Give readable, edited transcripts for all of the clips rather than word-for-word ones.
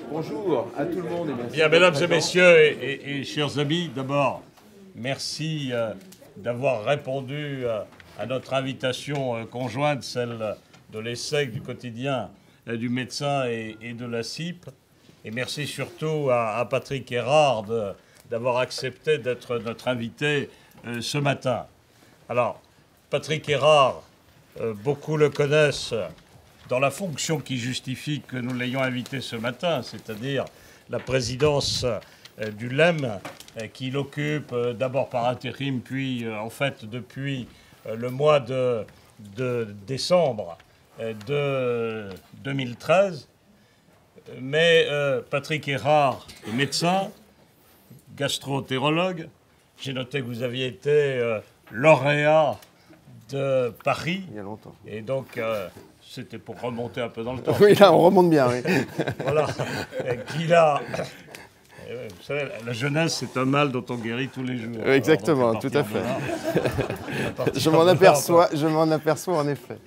Bonjour à tout le monde et merci. Bien, mesdames et messieurs et chers amis, d'abord, merci d'avoir répondu à notre invitation conjointe, celle de l'ESSEC, du quotidien du médecin et de la CIP. Et merci surtout à Patrick Erard d'avoir accepté d'être notre invité ce matin. Alors, Patrick Erard, beaucoup le connaissent dans la fonction qui justifie que nous l'ayons invité ce matin, c'est-à-dire la présidence du LEM, qu'il occupe d'abord par intérim, puis en fait depuis le mois de décembre de 2013. Mais Patrick Erard est médecin, gastro-entérologue. J'ai noté que vous aviez été lauréat de Paris. Il y a longtemps. Et donc, c'était pour remonter un peu dans le temps. Oui, là, on remonte bien, oui. Voilà. Qu'il a... Vous savez, la jeunesse, c'est un mal dont on guérit tous les jours. Exactement, alors, tout à fait. Je m'en aperçois en effet.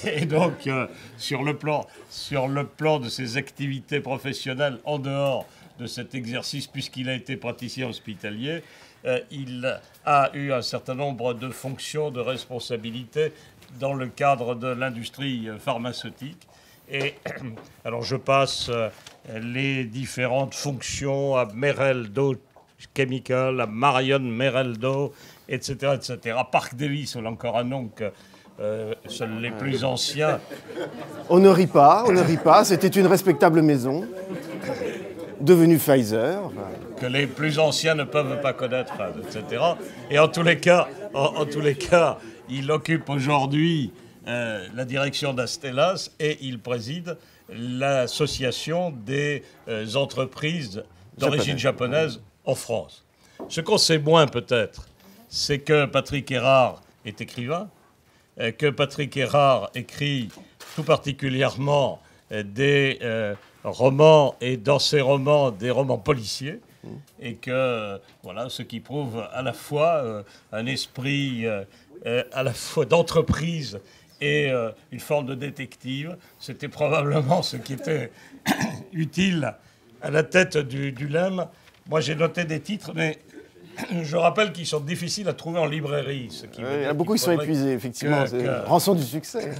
Et donc, sur le plan de ses activités professionnelles en dehors de cet exercice, puisqu'il a été praticien hospitalier, il a eu un certain nombre de fonctions, de responsabilités dans le cadre de l'industrie pharmaceutique. Et alors je passe les différentes fonctions à Mereldo Chemical, à Marion Mereldo, etc., etc. Park Davis, on a encore un nom que seuls les plus anciens. On ne rit pas, c'était une respectable maison, devenue Pfizer. Que les plus anciens ne peuvent pas connaître, etc. Et en tous les cas, il occupe aujourd'hui la direction d'Astellas et il préside l'association des entreprises d'origine japonaise en France. Ce qu'on sait moins peut-être, c'est que Patrick Erard est écrivain, que Patrick Erard écrit tout particulièrement des romans et dans ces romans des romans policiers. Et que, voilà, ce qui prouve à la fois un esprit à la fois d'entreprise et une forme de détective. C'était probablement ce qui était utile à la tête du LEM. Moi, j'ai noté des titres, mais je rappelle qu'ils sont difficiles à trouver en librairie. Ce qui il y en a beaucoup qui sont épuisés, effectivement. C'est rançon du succès.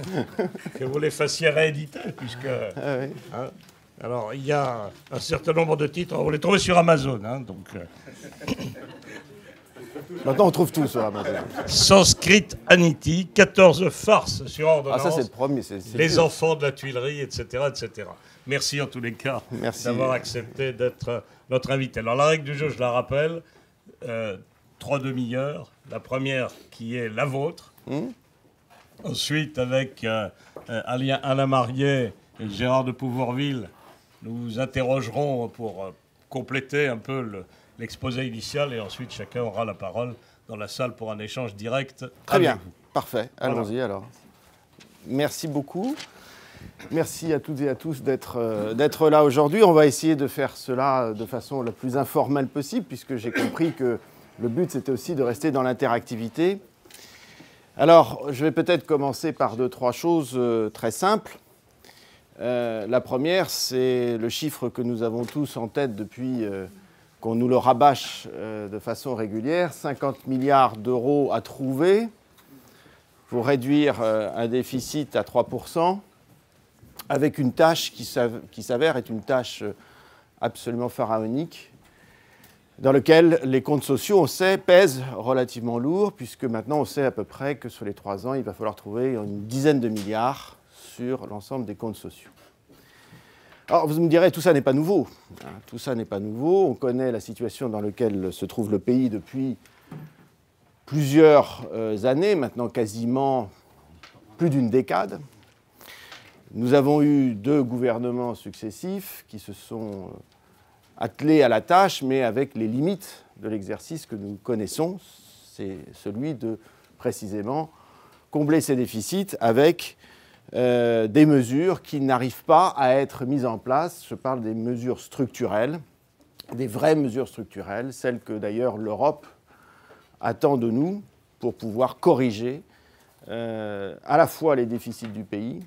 Que vous les fassiez rééditer, puisque... oui. Hein, alors, il y a un certain nombre de titres, vous les trouvez sur Amazon. Hein, donc, Maintenant, on trouve tout sur Amazon. Sanskrit Aniti, 14 farces sur ordonnance. Ah, ça, c'est le premier. Les enfants de la Tuilerie, etc., etc. Merci en tous les cas d'avoir accepté d'être notre invité. Alors, la règle du jeu, je la rappelle, 3 demi-heures. La première qui est la vôtre. Ensuite, avec Alain Marié et Gérard de Pouvoirville, nous vous interrogerons pour compléter un peu l'exposé initial et ensuite chacun aura la parole dans la salle pour un échange direct. Très bien, parfait. Allons-y alors. Merci beaucoup. Merci à toutes et à tous d'être là aujourd'hui. On va essayer de faire cela de façon la plus informelle possible puisque j'ai compris que le but c'était aussi de rester dans l'interactivité. Alors, je vais peut-être commencer par 2-3 choses très simples. La première, c'est le chiffre que nous avons tous en tête depuis qu'on nous le rabâche de façon régulière, 50 milliards d'euros à trouver pour réduire un déficit à 3%, avec une tâche qui s'avère être une tâche absolument pharaonique, dans laquelle les comptes sociaux, on sait, pèsent relativement lourd, puisque maintenant on sait à peu près que sur les 3 ans, il va falloir trouver une dizaine de milliards sur l'ensemble des comptes sociaux. Alors vous me direz, tout ça n'est pas nouveau. Tout ça n'est pas nouveau. On connaît la situation dans laquelle se trouve le pays depuis plusieurs années, maintenant quasiment plus d'une décade. Nous avons eu 2 gouvernements successifs qui se sont attelés à la tâche, mais avec les limites de l'exercice que nous connaissons. C'est celui de, précisément, combler ces déficits avec des mesures qui n'arrivent pas à être mises en place. Je parle des mesures structurelles, des vraies mesures structurelles, celles que d'ailleurs l'Europe attend de nous pour pouvoir corriger à la fois les déficits du pays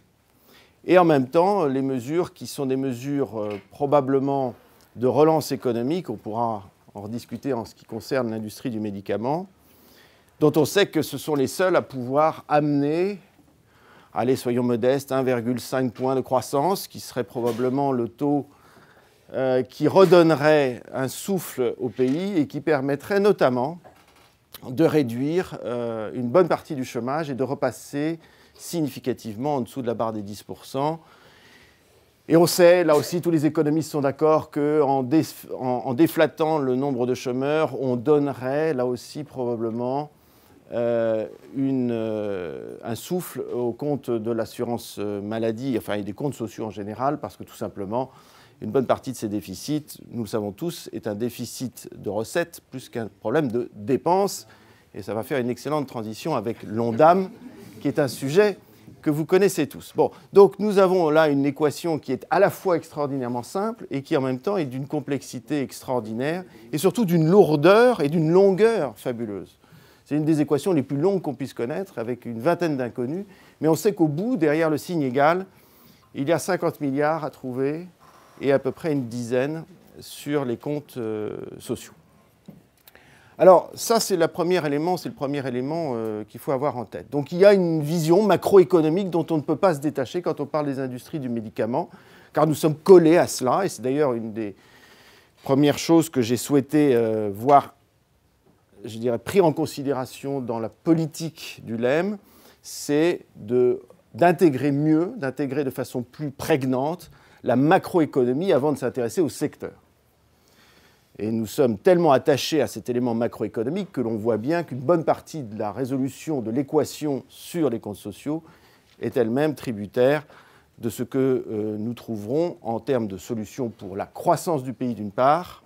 et en même temps les mesures qui sont des mesures probablement de relance économique, on pourra en rediscuter en ce qui concerne l'industrie du médicament, dont on sait que ce sont les seuls à pouvoir amener, allez, soyons modestes, 1,5 point de croissance, qui serait probablement le taux qui redonnerait un souffle au pays et qui permettrait notamment de réduire une bonne partie du chômage et de repasser significativement en dessous de la barre des 10%. Et on sait, là aussi, tous les économistes sont d'accord qu'en déflatant le nombre de chômeurs, on donnerait, là aussi, probablement un souffle au compte de l'assurance maladie, enfin, et des comptes sociaux en général, parce que tout simplement, une bonne partie de ces déficits, nous le savons tous, est un déficit de recettes plus qu'un problème de dépenses. Et ça va faire une excellente transition avec l'Ondam, qui est un sujet que vous connaissez tous. Bon, donc nous avons là une équation qui est à la fois extraordinairement simple et qui en même temps est d'une complexité extraordinaire et surtout d'une lourdeur et d'une longueur fabuleuse. C'est une des équations les plus longues qu'on puisse connaître, avec une vingtaine d'inconnus, mais on sait qu'au bout, derrière le signe égal, il y a 50 milliards à trouver et à peu près une dizaine sur les comptes sociaux. Alors, ça, c'est le premier élément qu'il faut avoir en tête. Donc, il y a une vision macroéconomique dont on ne peut pas se détacher quand on parle des industries du médicament, car nous sommes collés à cela, et c'est d'ailleurs une des premières choses que j'ai souhaité voir, je dirais, pris en considération dans la politique du LEM, c'est d'intégrer mieux, d'intégrer de façon plus prégnante la macroéconomie avant de s'intéresser au secteur. Et nous sommes tellement attachés à cet élément macroéconomique que l'on voit bien qu'une bonne partie de la résolution de l'équation sur les comptes sociaux est elle-même tributaire de ce que nous trouverons en termes de solutions pour la croissance du pays d'une part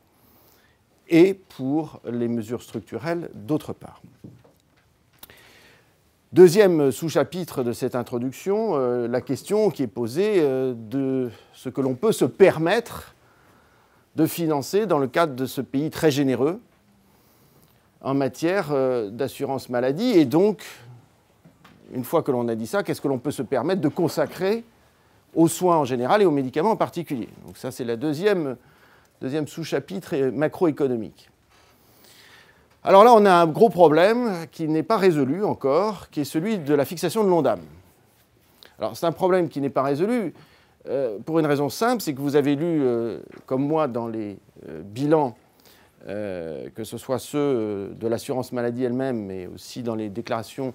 et pour les mesures structurelles d'autre part. Deuxième sous-chapitre de cette introduction, la question qui est posée de ce que l'on peut se permettre de financer dans le cadre de ce pays très généreux en matière d'assurance maladie. Et donc, une fois que l'on a dit ça, qu'est-ce que l'on peut se permettre de consacrer aux soins en général et aux médicaments en particulier? Donc ça, c'est la deuxième sous-chapitre macroéconomique. Alors là, on a un gros problème qui n'est pas résolu encore, qui est celui de la fixation de l'Ondam. Alors, c'est un problème qui n'est pas résolu pour une raison simple, c'est que vous avez lu, comme moi, dans les bilans, que ce soit ceux de l'assurance maladie elle-même, mais aussi dans les déclarations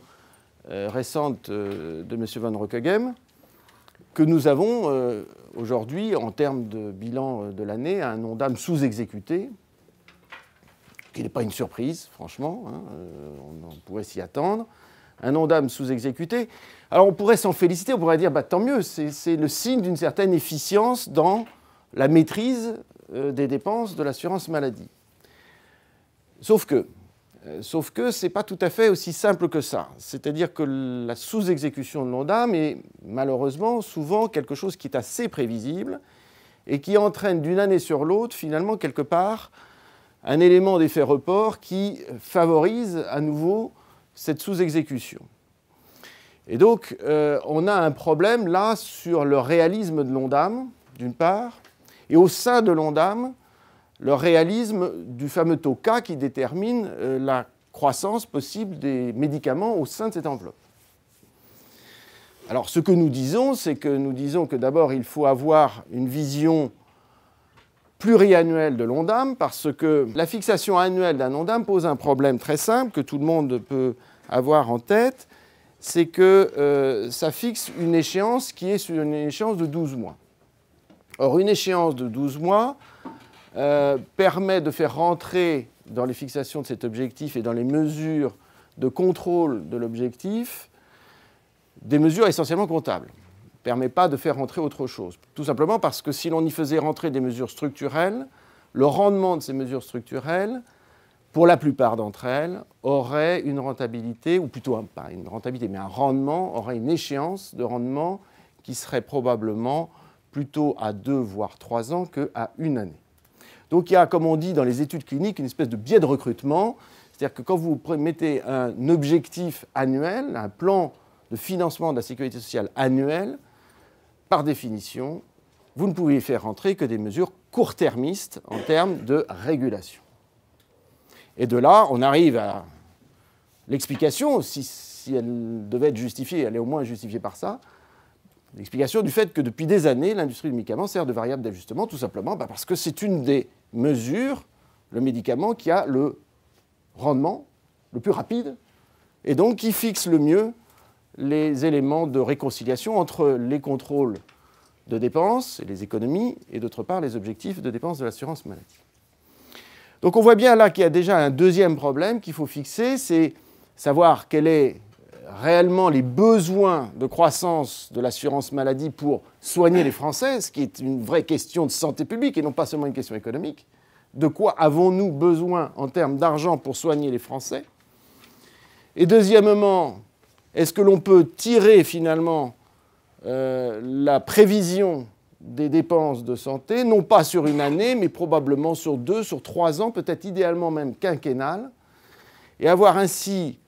récentes de M. Van Roekegem, que nous avons aujourd'hui, en termes de bilan de l'année, un Ondam sous-exécuté, qui n'est pas une surprise, franchement, hein, on pouvait s'y attendre, un Ondam sous-exécuté. Alors on pourrait s'en féliciter, on pourrait dire bah, tant mieux, c'est le signe d'une certaine efficience dans la maîtrise des dépenses de l'assurance maladie. Sauf que ce n'est pas tout à fait aussi simple que ça. C'est-à-dire que la sous-exécution de l'Ondam est malheureusement souvent quelque chose qui est assez prévisible et qui entraîne d'une année sur l'autre, finalement, quelque part, un élément d'effet report qui favorise à nouveau cette sous-exécution. Et donc, on a un problème là sur le réalisme de l'Ondam, d'une part, et au sein de l'Ondam, le réalisme du fameux taux K qui détermine la croissance possible des médicaments au sein de cette enveloppe. Alors, ce que nous disons, c'est que d'abord, il faut avoir une vision pluriannuelle de l'Ondam, parce que la fixation annuelle d'un Ondam pose un problème très simple que tout le monde peut avoir en tête, c'est que ça fixe une échéance qui est sur une échéance de 12 mois. Or, une échéance de 12 mois permet de faire rentrer dans les fixations de cet objectif et dans les mesures de contrôle de l'objectif des mesures essentiellement comptables. Ne permet pas de faire rentrer autre chose. Tout simplement parce que si l'on y faisait rentrer des mesures structurelles, le rendement de ces mesures structurelles, pour la plupart d'entre elles, aurait une rentabilité, ou plutôt pas une rentabilité, mais un rendement, aurait une échéance de rendement qui serait probablement plutôt à 2 voire 3 ans qu'à 1 année. Donc il y a, comme on dit dans les études cliniques, une espèce de biais de recrutement, c'est-à-dire que quand vous mettez un objectif annuel, un plan de financement de la sécurité sociale annuel, par définition, vous ne pouvez faire rentrer que des mesures court-termistes en termes de régulation. Et de là, on arrive à l'explication, si elle devait être justifiée, elle est au moins justifiée par ça, l'explication du fait que depuis des années, l'industrie du médicament sert de variable d'ajustement, tout simplement parce que c'est une des mesures, le médicament, qui a le rendement le plus rapide, et donc qui fixe le mieux les éléments de réconciliation entre les contrôles de dépenses et les économies, et d'autre part les objectifs de dépenses de l'assurance maladie. Donc on voit bien là qu'il y a déjà un deuxième problème qu'il faut fixer, c'est savoir quels sont réellement les besoins de croissance de l'assurance maladie pour soigner les Français, ce qui est une vraie question de santé publique et non pas seulement une question économique. De quoi avons-nous besoin en termes d'argent pour soigner les Français? Et deuxièmement, est-ce que l'on peut tirer finalement la prévision des dépenses de santé, non pas sur une année, mais probablement sur 2, sur 3 ans, peut-être idéalement même quinquennal, et avoir ainsi,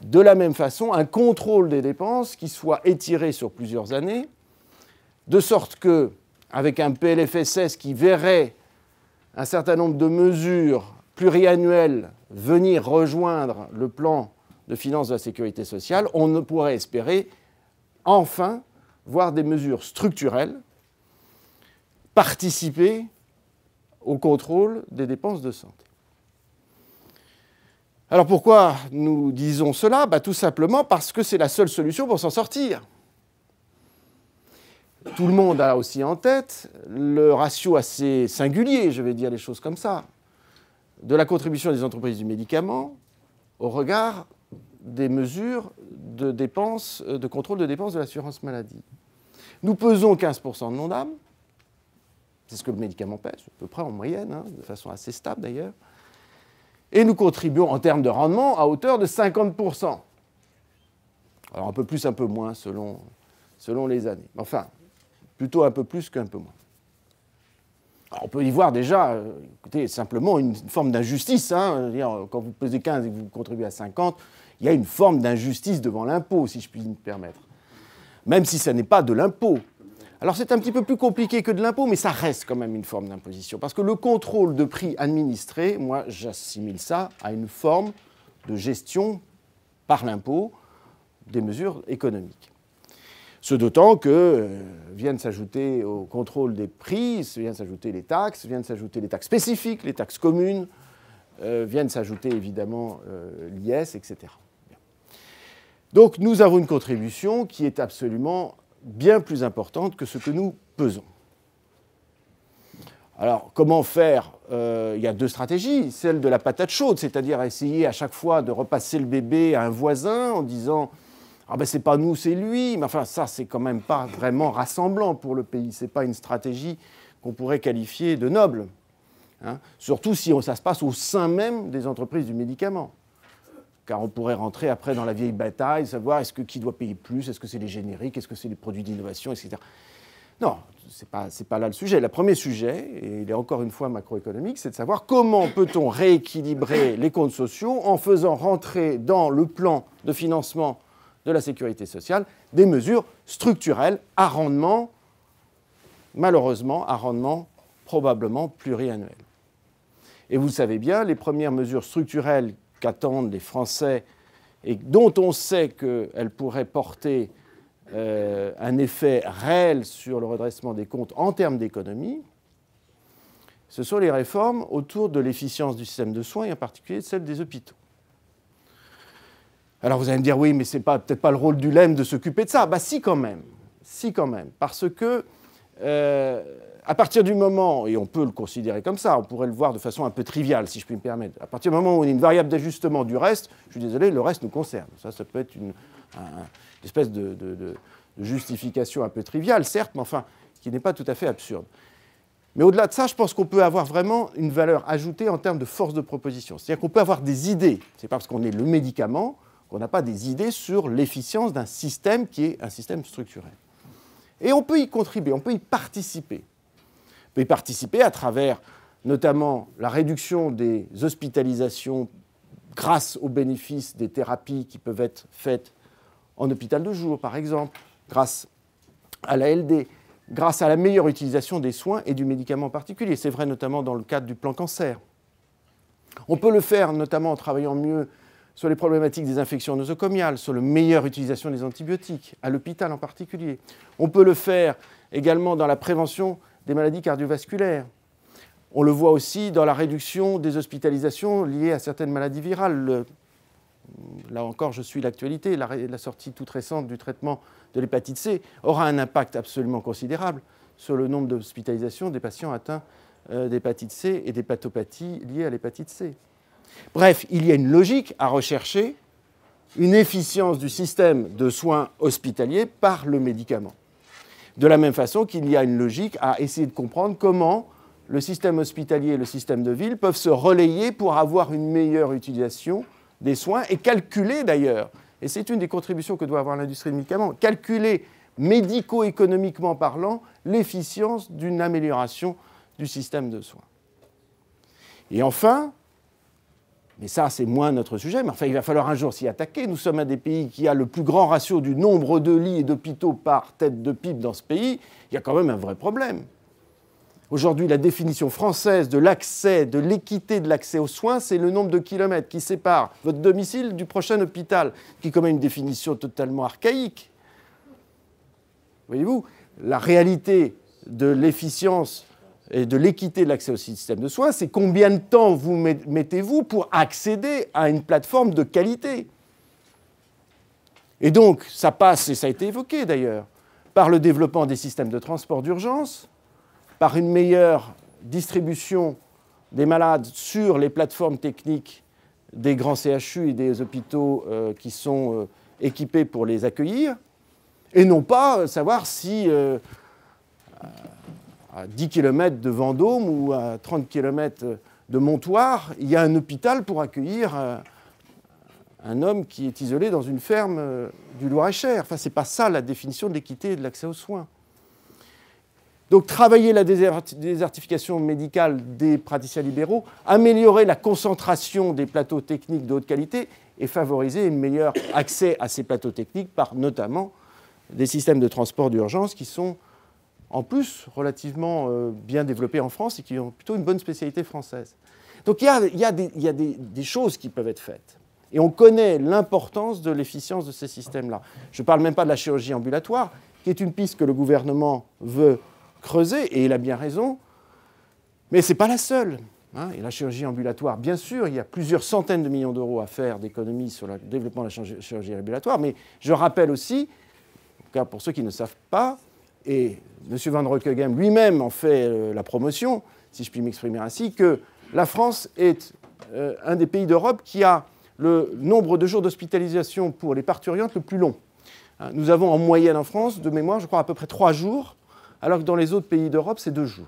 de la même façon, un contrôle des dépenses qui soit étiré sur plusieurs années, de sorte que, avec un PLFSS qui verrait un certain nombre de mesures pluriannuelles venir rejoindre le plan de finances de la sécurité sociale, on ne pourrait espérer enfin voir des mesures structurelles participer au contrôle des dépenses de santé. Alors pourquoi nous disons cela? Tout simplement parce que c'est la seule solution pour s'en sortir. Tout le monde a aussi en tête le ratio assez singulier, je vais dire les choses comme ça, de la contribution des entreprises du médicament au regard des mesures de dépenses, de contrôle de dépenses de l'assurance maladie. Nous pesons 15% de l'ONDAM, c'est ce que le médicament pèse, à peu près en moyenne, de façon assez stable d'ailleurs, et nous contribuons en termes de rendement à hauteur de 50%. Alors un peu plus, un peu moins selon les années. Enfin, plutôt un peu plus qu'un peu moins. Alors on peut y voir déjà, écoutez, simplement une forme d'injustice. Quand vous pesez 15 et que vous contribuez à 50, il y a une forme d'injustice devant l'impôt, si je puis me permettre. Même si ce n'est pas de l'impôt. Alors c'est un petit peu plus compliqué que de l'impôt, mais ça reste quand même une forme d'imposition. Parce que le contrôle de prix administré, moi j'assimile ça à une forme de gestion par l'impôt des mesures économiques. Ce d'autant que viennent s'ajouter au contrôle des prix, viennent s'ajouter les taxes, viennent s'ajouter les taxes spécifiques, les taxes communes, viennent s'ajouter évidemment l'IS, etc. Donc nous avons une contribution qui est absolument bien plus importante que ce que nous pesons. Alors, comment faire? Il y a 2 stratégies. Celle de la patate chaude, c'est-à-dire essayer à chaque fois de repasser le bébé à un voisin en disant « Ah ben c'est pas nous, c'est lui ». Mais enfin, ça, c'est quand même pas vraiment rassemblant pour le pays. C'est pas une stratégie qu'on pourrait qualifier de noble. Surtout si ça se passe au sein même des entreprises du médicament. Car on pourrait rentrer après dans la vieille bataille, savoir qui doit payer plus, est-ce que c'est les génériques, est-ce que c'est les produits d'innovation, etc. Non, c'est pas là le sujet. Le premier sujet, et il est encore une fois macroéconomique, c'est de savoir comment peut-on rééquilibrer les comptes sociaux en faisant rentrer dans le plan de financement de la sécurité sociale des mesures structurelles à rendement, malheureusement, à rendement probablement pluriannuel. Et vous le savez bien, les premières mesures structurelles qu'attendent les Français et dont on sait qu'elles pourraient porter un effet réel sur le redressement des comptes en termes d'économie, ce sont les réformes autour de l'efficience du système de soins et en particulier celle des hôpitaux. Alors vous allez me dire, oui, mais ce n'est peut-être pas le rôle du LEM de s'occuper de ça. Si quand même, parce que à partir du moment, et on peut le considérer comme ça, on pourrait le voir de façon un peu triviale, si je puis me permettre, à partir du moment où on a une variable d'ajustement du reste, je suis désolé, le reste nous concerne. Ça peut être une espèce de justification un peu triviale, certes, mais enfin, qui n'est pas tout à fait absurde. Mais au-delà de ça, je pense qu'on peut avoir vraiment une valeur ajoutée en termes de force de proposition. C'est-à-dire qu'on peut avoir des idées. Ce n'est pas parce qu'on est le médicament qu'on n'a pas des idées sur l'efficience d'un système qui est un système structurel. Et on peut y contribuer, on peut y participer. On peut y participer à travers notamment la réduction des hospitalisations grâce aux bénéfices des thérapies qui peuvent être faites en hôpital de jour, par exemple, grâce à la LD, grâce à la meilleure utilisation des soins et du médicament en particulier. C'est vrai notamment dans le cadre du plan cancer. On peut le faire notamment en travaillant mieux sur les problématiques des infections nosocomiales, sur la meilleure utilisation des antibiotiques, à l'hôpital en particulier. On peut le faire également dans la prévention des maladies cardiovasculaires. On le voit aussi dans la réduction des hospitalisations liées à certaines maladies virales. Là encore, je suis l'actualité. La sortie toute récente du traitement de l'hépatite C aura un impact absolument considérable sur le nombre d'hospitalisations des patients atteints d'hépatite C et d'hépatopathies liées à l'hépatite C. Bref, il y a une logique à rechercher une efficience du système de soins hospitaliers par le médicament. De la même façon qu'il y a une logique à essayer de comprendre comment le système hospitalier et le système de ville peuvent se relayer pour avoir une meilleure utilisation des soins et calculer d'ailleurs, et c'est une des contributions que doit avoir l'industrie du médicament, calculer médico-économiquement parlant l'efficience d'une amélioration du système de soins. Et enfin, mais ça c'est moins notre sujet, mais enfin il va falloir un jour s'y attaquer, nous sommes un des pays qui a le plus grand ratio du nombre de lits et d'hôpitaux par tête de PIB dans ce pays, il y a quand même un vrai problème. Aujourd'hui, la définition française de l'accès, de l'équité de l'accès aux soins, c'est le nombre de kilomètres qui séparent votre domicile du prochain hôpital, qui est quand même une définition totalement archaïque. Voyez-vous, la réalité de l'efficience et de l'équité de l'accès au système de soins, c'est combien de temps vous mettez-vous pour accéder à une plateforme de qualité. Et donc, ça passe, et ça a été évoqué d'ailleurs, par le développement des systèmes de transport d'urgence, par une meilleure distribution des malades sur les plateformes techniques des grands CHU et des hôpitaux qui sont équipés pour les accueillir, et non pas savoir si à 10 km de Vendôme ou à 30 km de Montoire, il y a un hôpital pour accueillir un homme qui est isolé dans une ferme du Loir-et-Cher. Enfin, ce n'est pas ça la définition de l'équité et de l'accès aux soins. Donc, travailler la désertification médicale des praticiens libéraux, améliorer la concentration des plateaux techniques de haute qualité et favoriser un meilleur accès à ces plateaux techniques par notamment des systèmes de transport d'urgence qui sont en plus relativement bien développés en France et qui ont plutôt une bonne spécialité française. Donc, il y a des choses qui peuvent être faites. Et on connaît l'importance de l'efficience de ces systèmes-là. Je ne parle même pas de la chirurgie ambulatoire, qui est une piste que le gouvernement veut creuser, et il a bien raison, mais ce n'est pas la seule. Et la chirurgie ambulatoire, bien sûr, il y a plusieurs centaines de millions d'euros à faire d'économies sur le développement de la chirurgie ambulatoire, mais je rappelle aussi, en tout cas pour ceux qui ne savent pas, et M. Van Roekegem lui-même en fait la promotion, si je puis m'exprimer ainsi, que la France est un des pays d'Europe qui a le nombre de jours d'hospitalisation pour les parturientes le plus long. Nous avons en moyenne en France, de mémoire, je crois à peu près 3 jours, alors que dans les autres pays d'Europe, c'est 2 jours.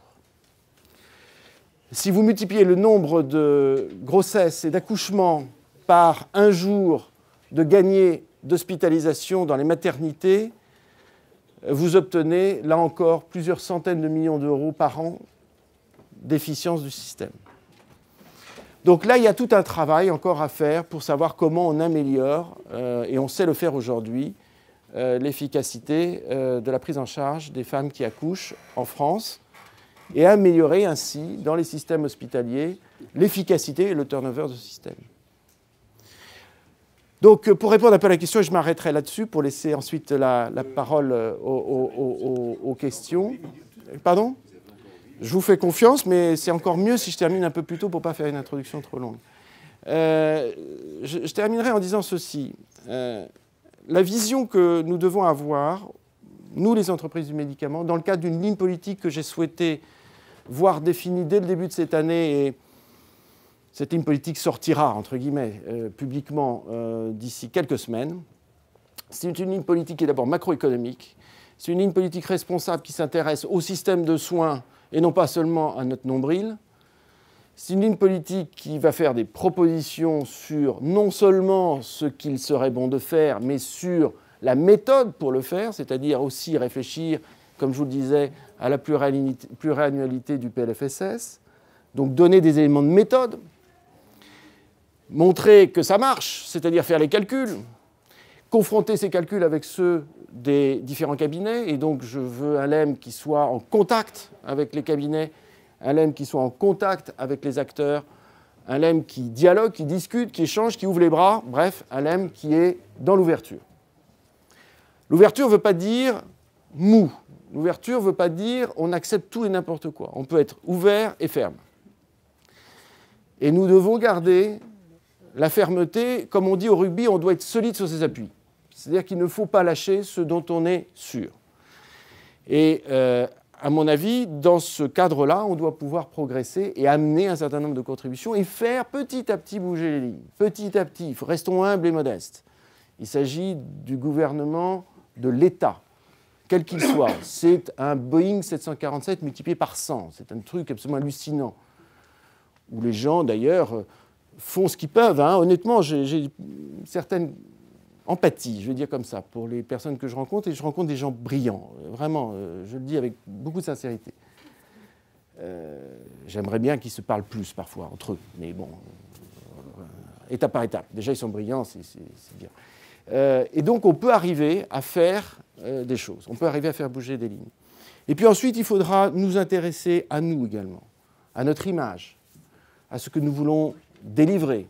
Si vous multipliez le nombre de grossesses et d'accouchements par 1 jour de gagné d'hospitalisation dans les maternités, vous obtenez, là encore, plusieurs centaines de millions d'euros par an d'efficience du système. Donc là, il y a tout un travail encore à faire pour savoir comment on améliore, et on sait le faire aujourd'hui, l'efficacité de la prise en charge des femmes qui accouchent en France et améliorer ainsi, dans les systèmes hospitaliers, l'efficacité et le turnover de ce système. Donc, pour répondre un peu à la question, je m'arrêterai là-dessus pour laisser ensuite la parole aux questions. Pardon ? Je vous fais confiance, mais c'est encore mieux si je termine un peu plus tôt pour ne pas faire une introduction trop longue. Je terminerai en disant ceci. La vision que nous devons avoir, nous les entreprises du médicament, dans le cadre d'une ligne politique que j'ai souhaité voir définie dès le début de cette année, et cette ligne politique sortira, entre guillemets, publiquement d'ici quelques semaines, c'est une ligne politique qui est d'abord macroéconomique, c'est une ligne politique responsable qui s'intéresse au système de soins et non pas seulement à notre nombril. C'est une ligne politique qui va faire des propositions sur non seulement ce qu'il serait bon de faire, mais sur la méthode pour le faire, c'est-à-dire aussi réfléchir, comme je vous le disais, à la pluriannualité du PLFSS, donc donner des éléments de méthode, montrer que ça marche, c'est-à-dire faire les calculs, confronter ces calculs avec ceux des différents cabinets, et donc je veux un LEM qui soit en contact avec les cabinets, un LEM qui soit en contact avec les acteurs, un LEM qui dialogue, qui discute, qui échange, qui ouvre les bras, bref, un LEM qui est dans l'ouverture. L'ouverture ne veut pas dire mou. L'ouverture ne veut pas dire on accepte tout et n'importe quoi. On peut être ouvert et ferme. Et nous devons garder la fermeté. Comme on dit au rugby, on doit être solide sur ses appuis. C'est-à-dire qu'il ne faut pas lâcher ce dont on est sûr. Et à mon avis, dans ce cadre-là, on doit pouvoir progresser et amener un certain nombre de contributions et faire petit à petit bouger les lignes. Petit à petit, restons humbles et modestes. Il s'agit du gouvernement de l'État, quel qu'il soit. C'est un Boeing 747 multiplié par 100. C'est un truc absolument hallucinant. Où les gens, d'ailleurs, font ce qu'ils peuvent. Hein. Honnêtement, j'ai une certaine empathie, je vais dire comme ça, pour les personnes que je rencontre, et je rencontre des gens brillants, vraiment, je le dis avec beaucoup de sincérité. J'aimerais bien qu'ils se parlent plus parfois entre eux, mais bon, étape par étape. Déjà, ils sont brillants, c'est bien. Et donc, on peut arriver à faire des choses, on peut arriver à faire bouger des lignes. Et puis ensuite, il faudra nous intéresser à nous également, à notre image, à ce que nous voulons délivrer.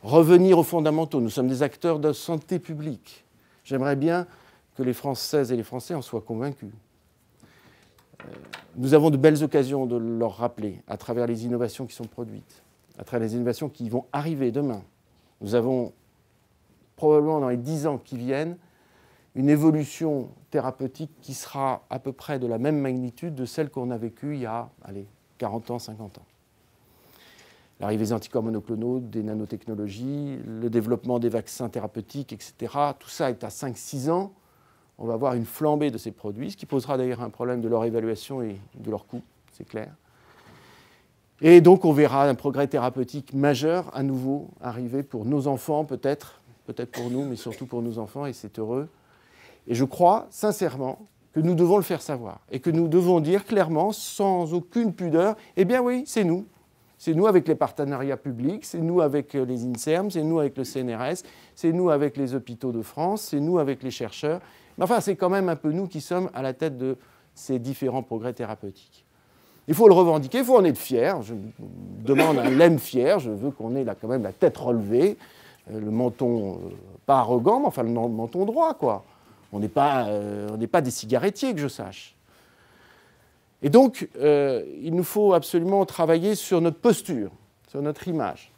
Revenir aux fondamentaux. Nous sommes des acteurs de santé publique. J'aimerais bien que les Françaises et les Français en soient convaincus. Nous avons de belles occasions de leur rappeler à travers les innovations qui sont produites, à travers les innovations qui vont arriver demain. Nous avons probablement dans les 10 ans qui viennent une évolution thérapeutique qui sera à peu près de la même magnitude de celle qu'on a vécue il y a 40 ans, 50 ans. L'arrivée des anticorps monoclonaux, des nanotechnologies, le développement des vaccins thérapeutiques, etc. Tout ça est à 5-6 ans. On va avoir une flambée de ces produits, ce qui posera d'ailleurs un problème de leur évaluation et de leur coût, c'est clair. Et donc on verra un progrès thérapeutique majeur à nouveau arriver pour nos enfants, peut-être pour nous, mais surtout pour nos enfants, et c'est heureux. Et je crois sincèrement que nous devons le faire savoir, et que nous devons dire clairement, sans aucune pudeur, eh bien oui, c'est nous. C'est nous avec les partenariats publics, c'est nous avec les INSERM, c'est nous avec le CNRS, c'est nous avec les hôpitaux de France, c'est nous avec les chercheurs. Mais enfin, c'est quand même un peu nous qui sommes à la tête de ces différents progrès thérapeutiques. Il faut le revendiquer, il faut en être fier. Je demande un LEM fier, je veux qu'on ait là, quand même la tête relevée, le menton, pas arrogant, mais enfin le menton droit, quoi. On n'est pas des cigarettiers, que je sache. Et donc, il nous faut absolument travailler sur notre posture, sur notre image.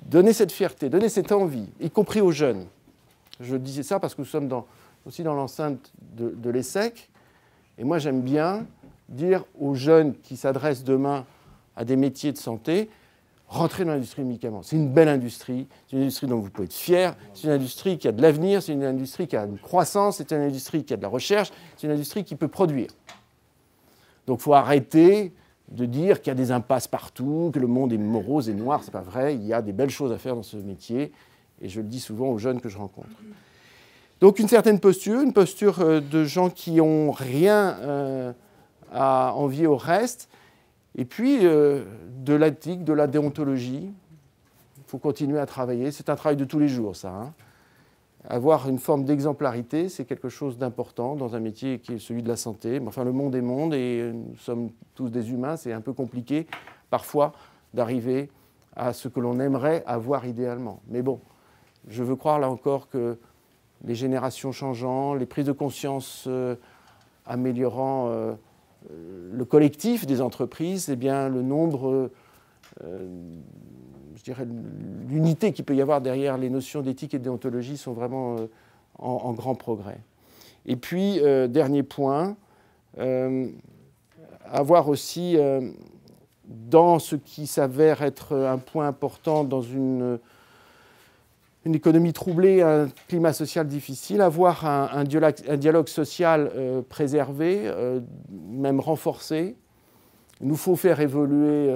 Donner cette fierté, donner cette envie, y compris aux jeunes. Je disais ça parce que nous sommes aussi dans l'enceinte de l'ESSEC. Et moi, j'aime bien dire aux jeunes qui s'adressent demain à des métiers de santé, rentrez dans l'industrie du médicament. C'est une belle industrie, c'est une industrie dont vous pouvez être fiers, c'est une industrie qui a de l'avenir, c'est une industrie qui a une croissance, c'est une industrie qui a de la recherche, c'est une industrie qui peut produire. Donc il faut arrêter de dire qu'il y a des impasses partout, que le monde est morose et noir, c'est pas vrai, il y a des belles choses à faire dans ce métier, et je le dis souvent aux jeunes que je rencontre. Donc une certaine posture, une posture de gens qui n'ont rien à envier au reste, et puis de l'éthique, de la déontologie. Il faut continuer à travailler, c'est un travail de tous les jours ça. Hein. Avoir une forme d'exemplarité, c'est quelque chose d'important dans un métier qui est celui de la santé. Enfin, le monde est monde et nous sommes tous des humains. C'est un peu compliqué, parfois, d'arriver à ce que l'on aimerait avoir idéalement. Mais bon, je veux croire, là encore, que les générations changeant, les prises de conscience améliorant le collectif des entreprises, eh bien, le nombre... je dirais, l'unité qu'il peut y avoir derrière les notions d'éthique et de déontologie sont vraiment en grand progrès. Et puis, dernier point, avoir aussi, dans ce qui s'avère être un point important dans une économie troublée, un climat social difficile, avoir un dialogue social préservé, même renforcé. Il nous faut faire évoluer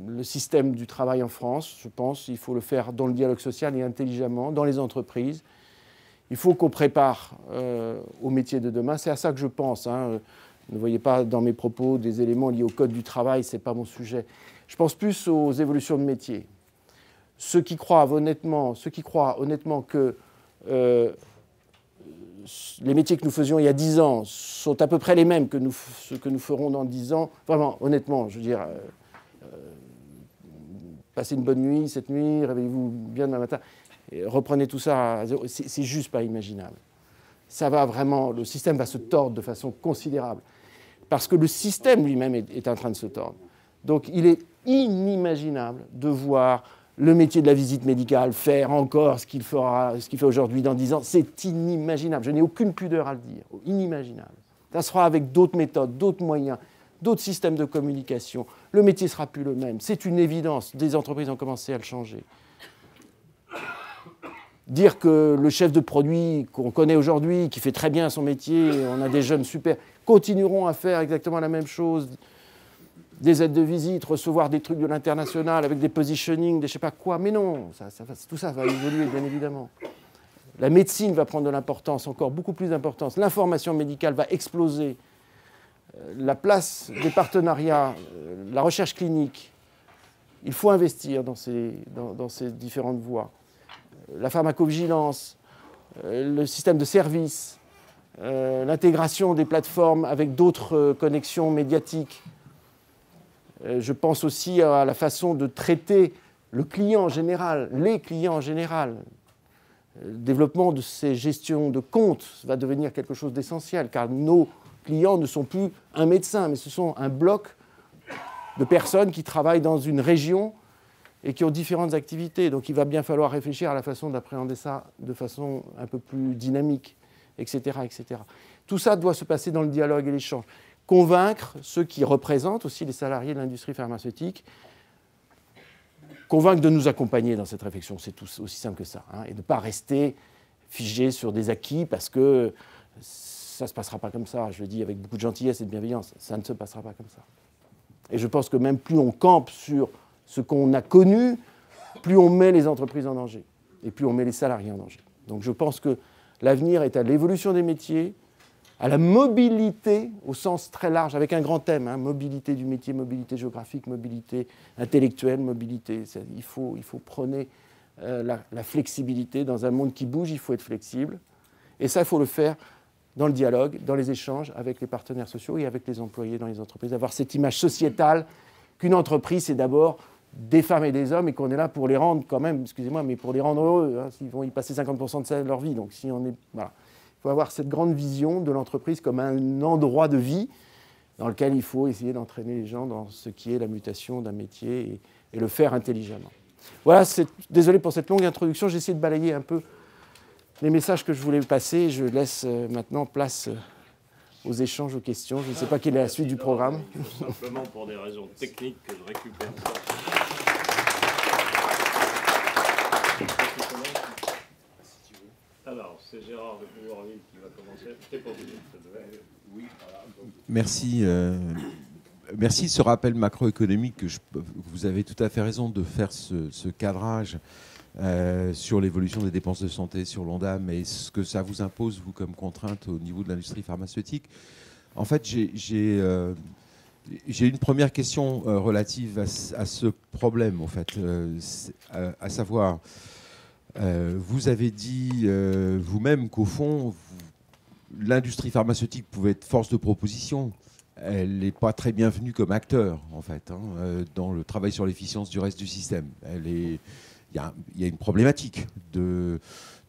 le système du travail en France, je pense. Il faut le faire dans le dialogue social et intelligemment, dans les entreprises. Il faut qu'on prépare au métier de demain. C'est à ça que je pense. Hein. Ne voyez pas dans mes propos des éléments liés au code du travail, ce n'est pas mon sujet. Je pense plus aux évolutions de métier. ceux qui croient honnêtement que les métiers que nous faisions il y a 10 ans sont à peu près les mêmes que ce que nous ferons dans 10 ans, vraiment, honnêtement, je veux dire, passez une bonne nuit cette nuit, réveillez-vous bien demain matin, et reprenez tout ça à zéro, c'est juste pas imaginable. Ça va vraiment, le système va se tordre de façon considérable, parce que le système lui-même est en train de se tordre. Donc il est inimaginable de voir le métier de la visite médicale faire encore ce qu'il fait aujourd'hui dans 10 ans. C'est inimaginable. Je n'ai aucune pudeur à le dire. Inimaginable. Ça sera avec d'autres méthodes, d'autres moyens, d'autres systèmes de communication. Le métier ne sera plus le même. C'est une évidence. Des entreprises ont commencé à le changer. Dire que le chef de produit qu'on connaît aujourd'hui, qui fait très bien son métier, on a des jeunes super, continueront à faire exactement la même chose, des aides de visite, recevoir des trucs de l'international avec des positioning, des je ne sais pas quoi. Mais non, tout ça va évoluer, bien évidemment. La médecine va prendre de l'importance, encore beaucoup plus d'importance. L'information médicale va exploser. La place des partenariats, la recherche clinique, il faut investir dans ces différentes voies. La pharmacovigilance, le système de service, l'intégration des plateformes avec d'autres connexions médiatiques. Je pense aussi à la façon de traiter le client en général, les clients en général. Le développement de ces gestions de comptes va devenir quelque chose d'essentiel, car nos clients ne sont plus un médecin, mais ce sont un bloc de personnes qui travaillent dans une région et qui ont différentes activités. Donc il va bien falloir réfléchir à la façon d'appréhender ça de façon un peu plus dynamique, etc., etc. Tout ça doit se passer dans le dialogue et l'échange. Convaincre ceux qui représentent aussi les salariés de l'industrie pharmaceutique, convaincre de nous accompagner dans cette réflexion, c'est aussi simple que ça, hein, et de ne pas rester figé sur des acquis parce que ça ne se passera pas comme ça, je le dis avec beaucoup de gentillesse et de bienveillance, ça ne se passera pas comme ça. Et je pense que même plus on campe sur ce qu'on a connu, plus on met les entreprises en danger, et plus on met les salariés en danger. Donc je pense que l'avenir est à l'évolution des métiers, à la mobilité au sens très large, avec un grand thème, hein, mobilité du métier, mobilité géographique, mobilité intellectuelle, mobilité. Il faut prôner la flexibilité. Dans un monde qui bouge, il faut être flexible. Et ça, il faut le faire dans le dialogue, dans les échanges avec les partenaires sociaux et avec les employés dans les entreprises. Avoir cette image sociétale qu'une entreprise, c'est d'abord des femmes et des hommes et qu'on est là pour les rendre quand même, excusez-moi, mais pour les rendre heureux. Hein, ils vont y passer 50% de leur vie. Donc si on est... Voilà. Il faut avoir cette grande vision de l'entreprise comme un endroit de vie dans lequel il faut essayer d'entraîner les gens dans ce qui est la mutation d'un métier et le faire intelligemment. Voilà, désolé pour cette longue introduction, j'ai essayé de balayer un peu les messages que je voulais passer. Je laisse maintenant place aux échanges, aux questions. Je ne sais pas quelle est la suite du programme. Simplement pour des raisons techniques que je récupère ça. Alors, c'est Gérard de Pouvoirville qui va commencer. T'es pas obligé de te lever. Oui, voilà. Merci. Merci de ce rappel macroéconomique que vous avez tout à fait raison de faire ce cadrage sur l'évolution des dépenses de santé, sur l'ONDAM et ce que ça vous impose, vous, comme contrainte au niveau de l'industrie pharmaceutique. En fait, j'ai une première question relative à ce problème, en fait, à savoir... vous avez dit vous-même qu'au fond, l'industrie pharmaceutique pouvait être force de proposition. Elle n'est pas très bienvenue comme acteur, en fait, hein, dans le travail sur l'efficience du reste du système. Il y a une problématique d'une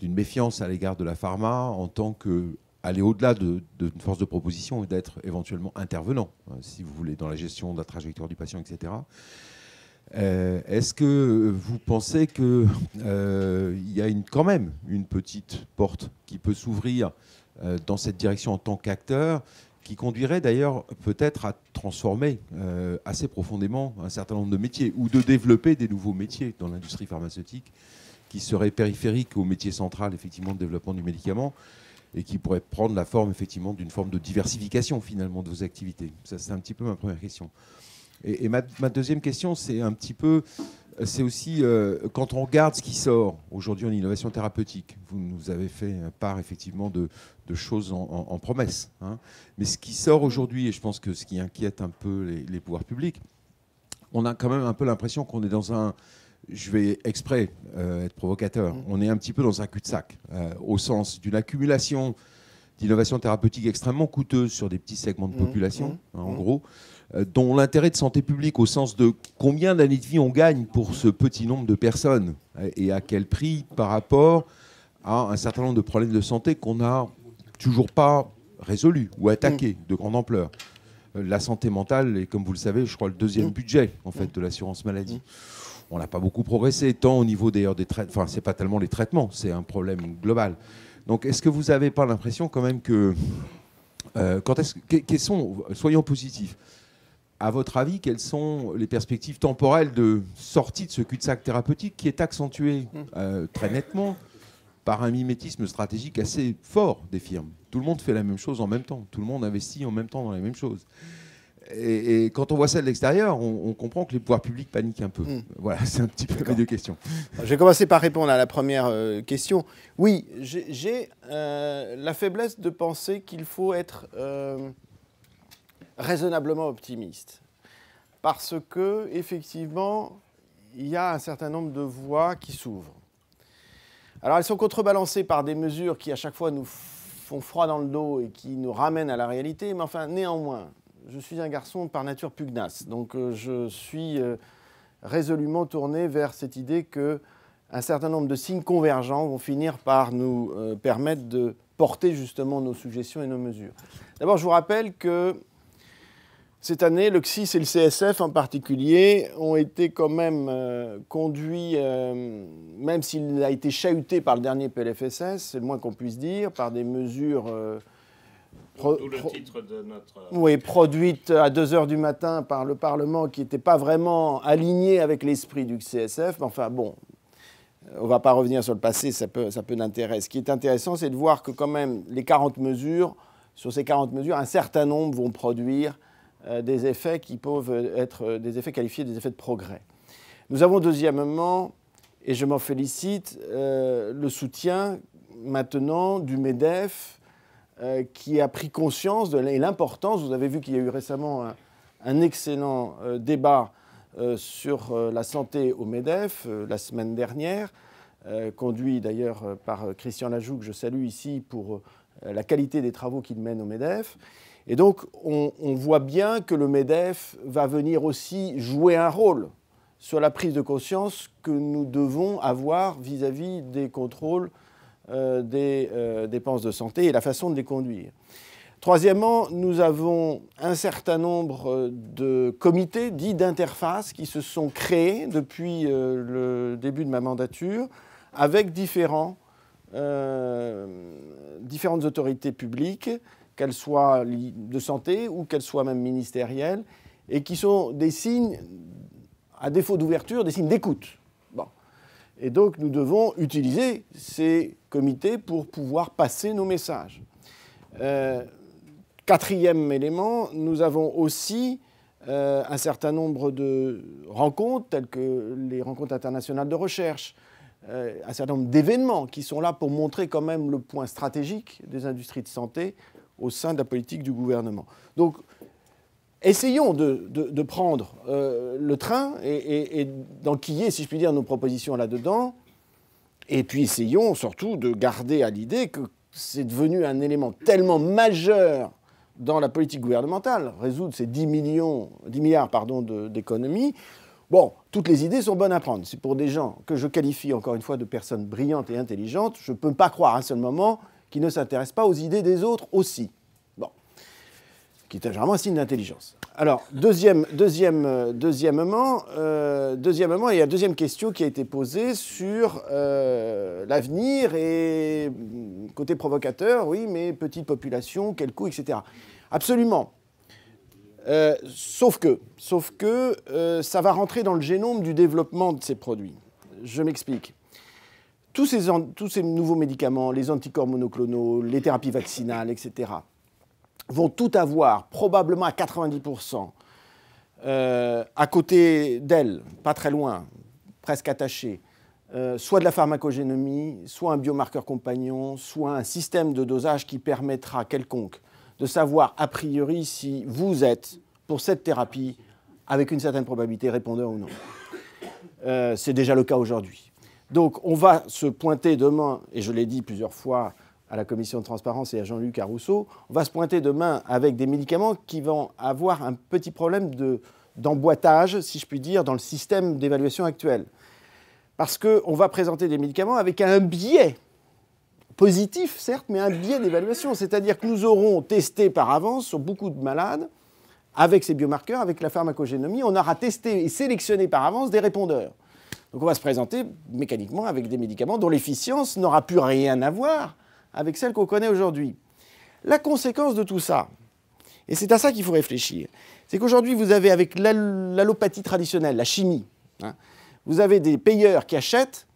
méfiance à l'égard de la pharma en tant qu'aller au-delà d'une force de proposition et d'être éventuellement intervenant, si vous voulez, dans la gestion de la trajectoire du patient, etc. Est-ce que vous pensez qu'il y a quand même une petite porte qui peut s'ouvrir dans cette direction en tant qu'acteur, qui conduirait d'ailleurs peut-être à transformer assez profondément un certain nombre de métiers ou de développer des nouveaux métiers dans l'industrie pharmaceutique qui seraient périphériques au métier central effectivement de développement du médicament et qui pourraient prendre la forme effectivement d'une forme de diversification finalement de vos activités? Ça, c'est un petit peu ma première question. Et ma deuxième question, c'est un petit peu, c'est aussi quand on regarde ce qui sort aujourd'hui en innovation thérapeutique, vous nous avez fait part effectivement de choses en promesse, hein, mais ce qui sort aujourd'hui, et je pense que ce qui inquiète un peu les pouvoirs publics, on a quand même un peu l'impression qu'on est dans je vais exprès être provocateur. On est un petit peu dans un cul-de-sac, au sens d'une accumulation d'innovations thérapeutiques extrêmement coûteuses sur des petits segments de population, en gros, dont l'intérêt de santé publique au sens de combien d'années de vie on gagne pour ce petit nombre de personnes et à quel prix par rapport à un certain nombre de problèmes de santé qu'on n'a toujours pas résolus ou attaqués de grande ampleur. La santé mentale est, comme vous le savez, je crois, le deuxième budget en fait, de l'assurance maladie. On n'a pas beaucoup progressé, tant au niveau d'ailleurs des traitements, enfin, c'est pas tellement les traitements, c'est un problème global. Donc, est-ce que vous n'avez pas l'impression quand même que... soyons positifs, à votre avis, quelles sont les perspectives temporelles de sortie de ce cul-de-sac thérapeutique qui est accentué très nettement par un mimétisme stratégique assez fort des firmes? Tout le monde fait la même chose en même temps. Tout le monde investit en même temps dans les mêmes choses. Et quand on voit ça de l'extérieur, on comprend que les pouvoirs publics paniquent un peu. Voilà, c'est un petit peu mes deux questions. Je vais commencer par répondre à la première question. Oui, j'ai la faiblesse de penser qu'il faut être raisonnablement optimiste. Parce que, effectivement, il y a un certain nombre de voies qui s'ouvrent. Alors, elles sont contrebalancées par des mesures qui, à chaque fois, nous font froid dans le dos et qui nous ramènent à la réalité. Mais enfin, néanmoins, je suis un garçon par nature pugnace. Donc, je suis résolument tourné vers cette idée qu'un certain nombre de signes convergents vont finir par nous permettre de porter justement nos suggestions et nos mesures. D'abord, je vous rappelle que cette année, le CSIS et le CSF en particulier ont été quand même conduits, même s'il a été chahuté par le dernier PLFSS, c'est le moins qu'on puisse dire, par des mesures produites à 2 h du matin par le Parlement qui n'étaient pas vraiment alignées avec l'esprit du CSF. Mais enfin bon, on ne va pas revenir sur le passé, ça peut d'intérêt. Ce qui est intéressant, c'est de voir que quand même les 40 mesures, sur ces 40 mesures, un certain nombre vont produire des effets qui peuvent être des effets qualifiés des effets de progrès. Nous avons deuxièmement, et je m'en félicite, le soutien maintenant du MEDEF qui a pris conscience de l'importance. Vous avez vu qu'il y a eu récemment un excellent débat sur la santé au MEDEF la semaine dernière, conduit d'ailleurs par Christian Lajoux, que je salue ici pour la qualité des travaux qu'il mène au MEDEF. Et donc, on voit bien que le MEDEF va venir aussi jouer un rôle sur la prise de conscience que nous devons avoir vis-à-vis des contrôles des dépenses de santé et la façon de les conduire. Troisièmement, nous avons un certain nombre de comités dits d'interface qui se sont créés depuis le début de ma mandature avec différentes autorités publiques, qu'elles soient de santé ou qu'elles soient même ministérielles, et qui sont des signes, à défaut d'ouverture, des signes d'écoute. Bon. Et donc nous devons utiliser ces comités pour pouvoir passer nos messages. Quatrième élément, nous avons aussi un certain nombre de rencontres, telles que les rencontres internationales de recherche, un certain nombre d'événements qui sont là pour montrer quand même le point stratégique des industries de santé au sein de la politique du gouvernement. Donc, essayons de prendre le train et d'enquiller, si je puis dire, nos propositions là-dedans. Et puis, essayons surtout de garder à l'idée que c'est devenu un élément tellement majeur dans la politique gouvernementale, résoudre ces 10 milliards d'économies. Bon, toutes les idées sont bonnes à prendre. C'est pour des gens que je qualifie, encore une fois, de personnes brillantes et intelligentes. Je ne peux pas croire un seul moment qui ne s'intéressent pas aux idées des autres aussi. Bon, qui est généralement un signe d'intelligence. Alors, deuxièmement, il y a une deuxième question qui a été posée sur l'avenir et côté provocateur, oui, mais petite population, quel coût, etc. Absolument. Sauf que ça va rentrer dans le génome du développement de ces produits. Je m'explique. Tous ces nouveaux médicaments, les anticorps monoclonaux, les thérapies vaccinales, etc., vont tout avoir, probablement à 90%, à côté d'elles, pas très loin, presque attachées, soit de la pharmacogénomie, soit un biomarqueur compagnon, soit un système de dosage qui permettra quelconque de savoir a priori si vous êtes, pour cette thérapie, avec une certaine probabilité, répondeur ou non. c'est déjà le cas aujourd'hui. Donc on va se pointer demain, et je l'ai dit plusieurs fois à la commission de transparence et à Jean-Luc Arousseau, on va se pointer demain avec des médicaments qui vont avoir un petit problème d'emboîtage, si je puis dire, dans le système d'évaluation actuel. Parce qu'on va présenter des médicaments avec un biais positif, certes, mais un biais d'évaluation. C'est-à-dire que nous aurons testé par avance sur beaucoup de malades, avec ces biomarqueurs, avec la pharmacogénomie, on aura testé et sélectionné par avance des répondeurs. Donc on va se présenter mécaniquement avec des médicaments dont l'efficience n'aura plus rien à voir avec celle qu'on connaît aujourd'hui. La conséquence de tout ça, et c'est à ça qu'il faut réfléchir, c'est qu'aujourd'hui vous avez avec l'allopathie traditionnelle, la chimie, vous avez des payeurs qui achètent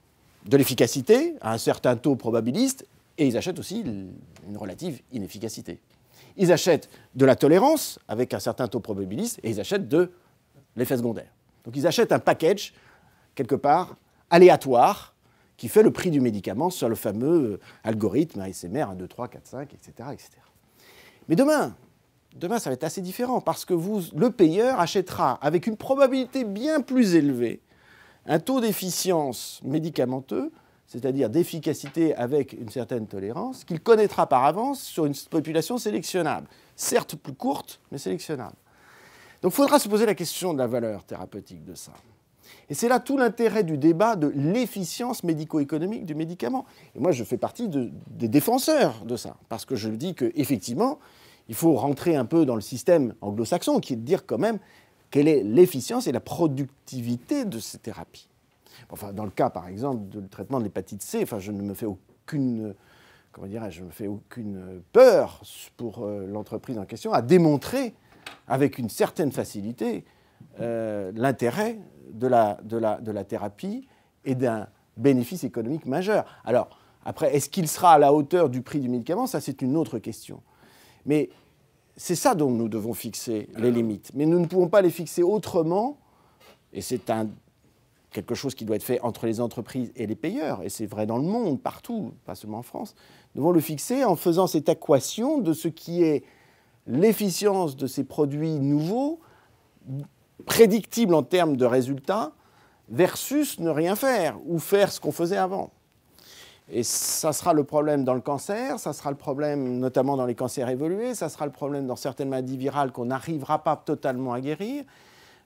de l'efficacité à un certain taux probabiliste et ils achètent aussi une relative inefficacité. Ils achètent de la tolérance avec un certain taux probabiliste et ils achètent de l'effet secondaire. Donc ils achètent un package, quelque part, aléatoire, qui fait le prix du médicament sur le fameux algorithme ASMR 1, 2, 3, 4, 5, etc. etc. Mais demain, ça va être assez différent parce que le payeur achètera avec une probabilité bien plus élevée un taux d'efficience médicamenteux, c'est-à-dire d'efficacité avec une certaine tolérance, qu'il connaîtra par avance sur une population sélectionnable. Certes plus courte, mais sélectionnable. Donc il faudra se poser la question de la valeur thérapeutique de ça. Et c'est là tout l'intérêt du débat de l'efficience médico-économique du médicament. Et moi, je fais partie des défenseurs de ça, parce que je dis qu'effectivement, il faut rentrer un peu dans le système anglo-saxon, qui est de dire quand même quelle est l'efficience et la productivité de ces thérapies. Enfin, dans le cas, par exemple, du traitement de l'hépatite C, enfin, je ne me fais aucune peur pour l'entreprise en question à démontrer avec une certaine facilité l'intérêt de la thérapie et d'un bénéfice économique majeur. Alors, après, est-ce qu'il sera à la hauteur du prix du médicament? Ça, c'est une autre question. Mais c'est ça dont nous devons fixer les limites. Mais nous ne pouvons pas les fixer autrement, et c'est quelque chose qui doit être fait entre les entreprises et les payeurs, et c'est vrai dans le monde, partout, pas seulement en France. Nous devons le fixer en faisant cette équation de ce qui est l'efficience de ces produits nouveaux, prédictibles en termes de résultats, versus ne rien faire, ou faire ce qu'on faisait avant. Et ça sera le problème dans le cancer, ça sera le problème notamment dans les cancers évolués, ça sera le problème dans certaines maladies virales qu'on n'arrivera pas totalement à guérir.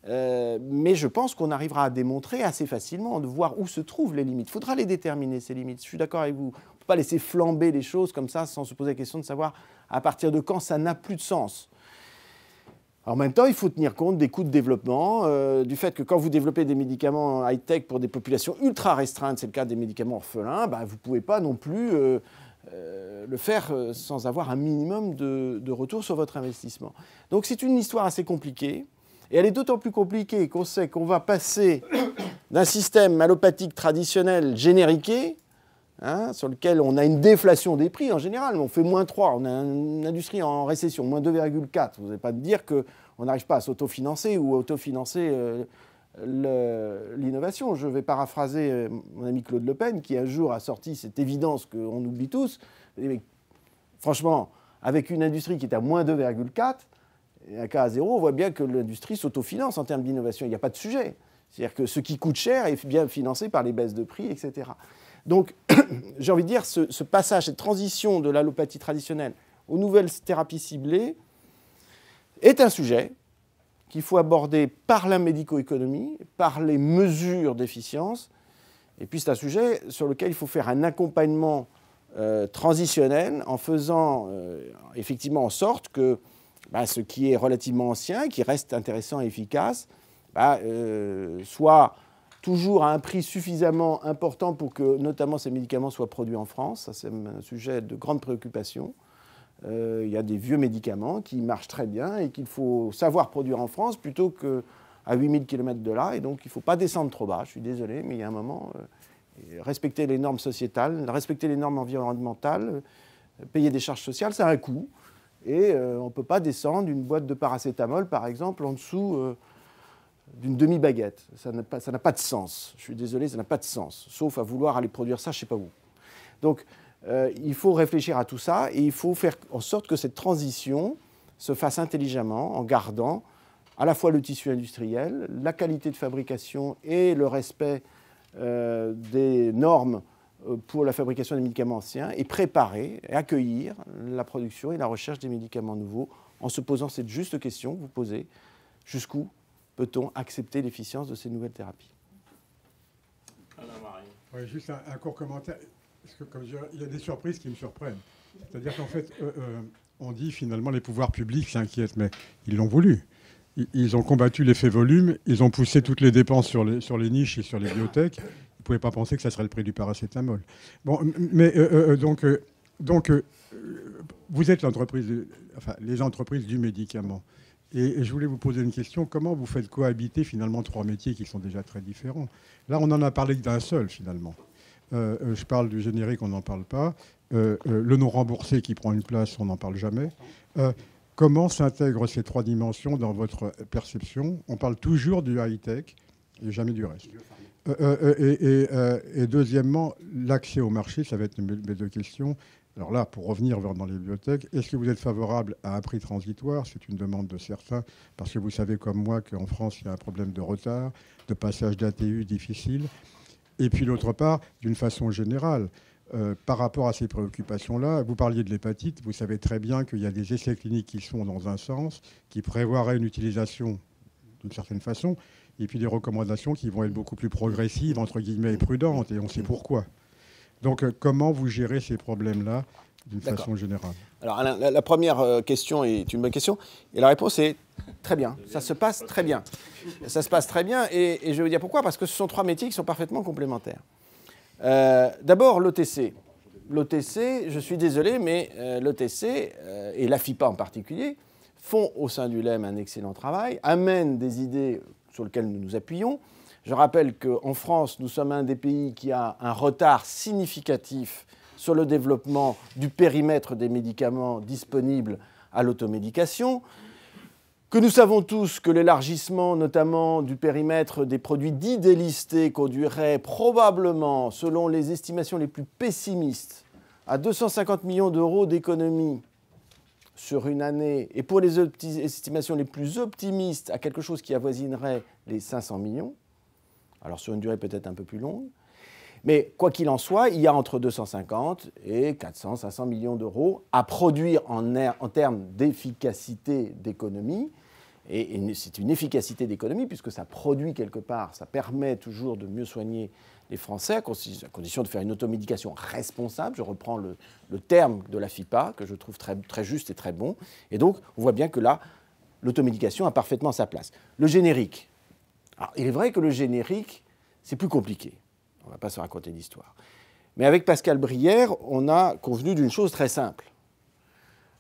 Mais je pense qu'on arrivera à démontrer assez facilement, de voir où se trouvent les limites. Il faudra les déterminer, ces limites. Je suis d'accord avec vous. On ne peut pas laisser flamber les choses comme ça sans se poser la question de savoir à partir de quand ça n'a plus de sens. En même temps, il faut tenir compte des coûts de développement, du fait que quand vous développez des médicaments high-tech pour des populations ultra restreintes, c'est le cas des médicaments orphelins, vous ne pouvez pas non plus le faire sans avoir un minimum de retour sur votre investissement. Donc c'est une histoire assez compliquée, et elle est d'autant plus compliquée qu'on sait qu'on va passer d'un système allopathique traditionnel génériqué, sur lequel on a une déflation des prix en général, on fait moins 3, on a une industrie en récession, moins 2,4. Vous n'allez pas me dire qu'on n'arrive pas à s'autofinancer ou à autofinancer l'innovation. Je vais paraphraser mon ami Claude Le Pen, qui un jour a sorti cette évidence qu'on oublie tous. Mais, franchement, avec une industrie qui est à moins 2,4 et un cas à 0, on voit bien que l'industrie s'autofinance en termes d'innovation. Il n'y a pas de sujet. C'est-à-dire que ce qui coûte cher est bien financé par les baisses de prix, etc. Donc, j'ai envie de dire, ce passage, cette transition de l'allopathie traditionnelle aux nouvelles thérapies ciblées est un sujet qu'il faut aborder par la médico-économie, par les mesures d'efficience. Et puis, c'est un sujet sur lequel il faut faire un accompagnement transitionnel en faisant effectivement en sorte que ce qui est relativement ancien, qui reste intéressant et efficace, soit toujours à un prix suffisamment important pour que, notamment, ces médicaments soient produits en France. Ça, c'est un sujet de grande préoccupation. Il y a des vieux médicaments qui marchent très bien et qu'il faut savoir produire en France plutôt qu'à 8000 km de là. Et donc, il ne faut pas descendre trop bas. Je suis désolé, mais il y a un moment, respecter les normes sociétales, respecter les normes environnementales, payer des charges sociales, ça a un coût. Et on ne peut pas descendre une boîte de paracétamol, par exemple, en dessous d'une demi-baguette. Ça n'a pas de sens. Je suis désolé, ça n'a pas de sens. Sauf à vouloir aller produire ça, je ne sais pas où. Donc, il faut réfléchir à tout ça et il faut faire en sorte que cette transition se fasse intelligemment en gardant à la fois le tissu industriel, la qualité de fabrication et le respect des normes pour la fabrication des médicaments anciens, et préparer et accueillir la production et la recherche des médicaments nouveaux en se posant cette juste question que vous posez: jusqu'où peut-on accepter l'efficience de ces nouvelles thérapies? Oui, juste un court commentaire, parce que comme il y a des surprises qui me surprennent. C'est-à-dire qu'en fait, on dit finalement les pouvoirs publics s'inquiètent, mais ils l'ont voulu. Ils ont combattu l'effet volume, ils ont poussé toutes les dépenses sur les niches et sur les biotech. Vous ne pouvez pas penser que ça serait le prix du paracétamol. Bon, mais donc, vous êtes les entreprises du médicament. Et je voulais vous poser une question. Comment vous faites cohabiter finalement trois métiers qui sont déjà très différents? Là, on en a parlé que d'un seul finalement. Je parle du générique, on n'en parle pas. Le non remboursé qui prend une place, on n'en parle jamais. Comment s'intègrent ces trois dimensions dans votre perception? On parle toujours du high-tech et jamais du reste. Et deuxièmement, l'accès au marché, ça va être mes deux questions. Alors là, pour revenir dans les bibliothèques, est-ce que vous êtes favorable à un prix transitoire? C'est une demande de certains, parce que vous savez comme moi qu'en France, il y a un problème de retard, de passage d'ATU difficile. Et puis d'autre part, d'une façon générale, par rapport à ces préoccupations-là, vous parliez de l'hépatite, vous savez très bien qu'il y a des essais cliniques qui sont dans un sens, qui prévoiraient une utilisation d'une certaine façon, et puis des recommandations qui vont être beaucoup plus progressives, entre guillemets, et prudentes, et on sait pourquoi. Donc comment vous gérez ces problèmes-là d'une façon générale? Alors la première question est une bonne question, et la réponse est très bien. Ça se passe très bien. Ça se passe très bien, et je vais vous dire pourquoi, parce que ce sont trois métiers qui sont parfaitement complémentaires. D'abord, l'OTC. L'OTC, je suis désolé, mais l'OTC, et l'AFIPA en particulier, font au sein du LEM un excellent travail, amènent des idées sur lesquelles nous nous appuyons. Je rappelle qu'en France, nous sommes un des pays qui a un retard significatif sur le développement du périmètre des médicaments disponibles à l'automédication, que nous savons tous que l'élargissement notamment du périmètre des produits dits délistés conduirait probablement, selon les estimations les plus pessimistes, à 250 millions d'euros d'économies sur une année, et pour les estimations les plus optimistes, à quelque chose qui avoisinerait les 500 millions, alors sur une durée peut-être un peu plus longue. Mais quoi qu'il en soit, il y a entre 250 et 400, 500 millions d'euros à produire en termes d'efficacité d'économie. Et c'est une efficacité d'économie puisque ça produit quelque part, ça permet toujours de mieux soigner les Français à condition de faire une automédication responsable. Je reprends le terme de la FIPA que je trouve très, très juste et très bon. Et donc, on voit bien que là, l'automédication a parfaitement sa place. Le générique. Alors, il est vrai que le générique, c'est plus compliqué. On ne va pas se raconter d'histoire. Mais avec Pascal Brière, on a convenu d'une chose très simple.